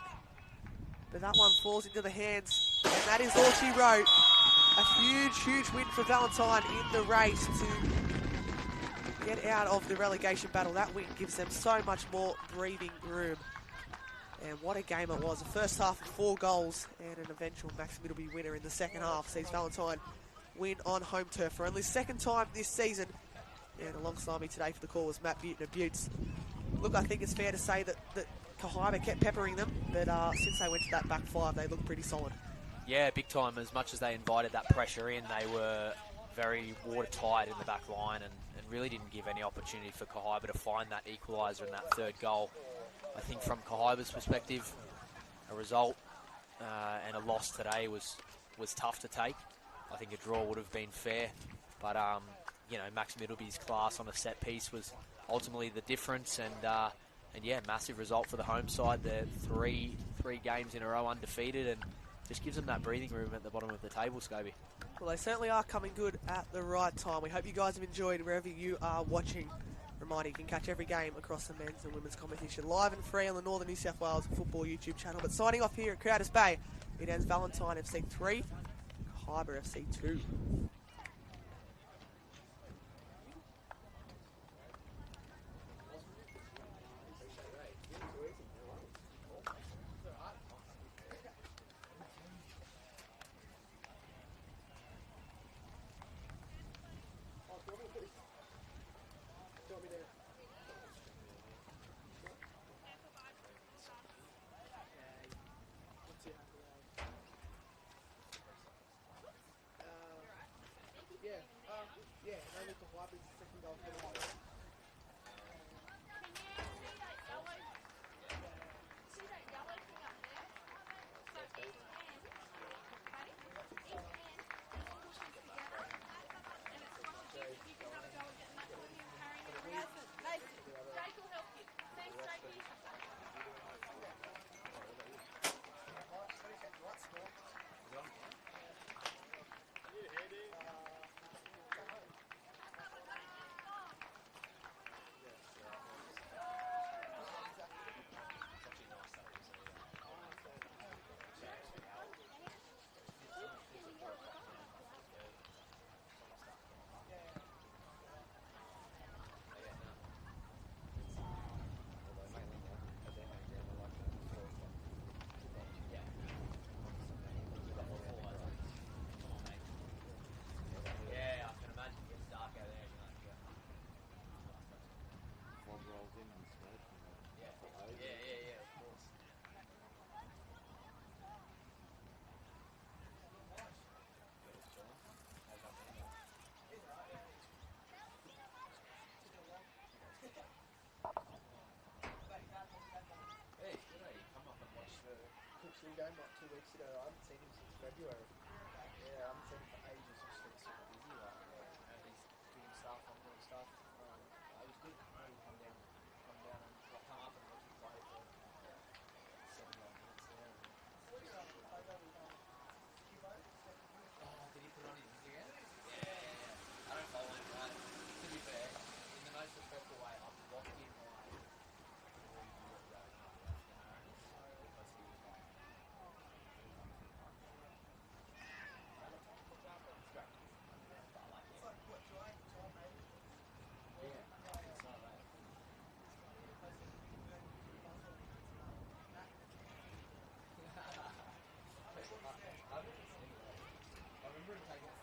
But that one falls into the hands. And that is all she wrote. A huge, huge win for Valentine in the race to get out of the relegation battle. That win gives them so much more breathing room. And what a game it was. The first half of 4 goals and an eventual Max Middleby winner in the second half sees Valentine win on home turf for only the second time this season. And alongside me today for the call was Matt Buettner. Buttes. Look, I think it's fair to say that Kahibah kept peppering them, but since they went to that back five, they looked pretty solid. Yeah, big time. As much as they invited that pressure in, they were very watertight in the back line and really didn't give any opportunity for Kahibah to find that equaliser in that third goal. I think from Kahibah's perspective, a result and a loss today was tough to take. I think a draw would have been fair, but you know, Max Middleby's class on a set piece was ultimately the difference, and yeah, massive result for the home side. They're three games in a row undefeated, and just gives them that breathing room at the bottom of the table, Scobie. Well, they certainly are coming good at the right time. We hope you guys have enjoyed wherever you are watching. Reminder, you can catch every game across the men's and women's competition live and free on the Northern New South Wales Football YouTube channel. But signing off here at Crowders Bay, it ends Valentine FC 3, Kahibah FC 2. rugby game like 2 weeks ago. I haven't seen him since February. Yeah, I haven't seen him for ages. He's been super busy. And he's doing stuff, I'm doing stuff. It was good. He come down and come up and watch him play for 7 odd minutes there. Did he put on his Instagram? Yeah. I don't follow him, but to be fair, in the most respectful way, I've blocked him like 3 years ago. Because he was like, it's great. But I like him. It's like, what, July, maybe? Yeah, it's not right. I remember him taking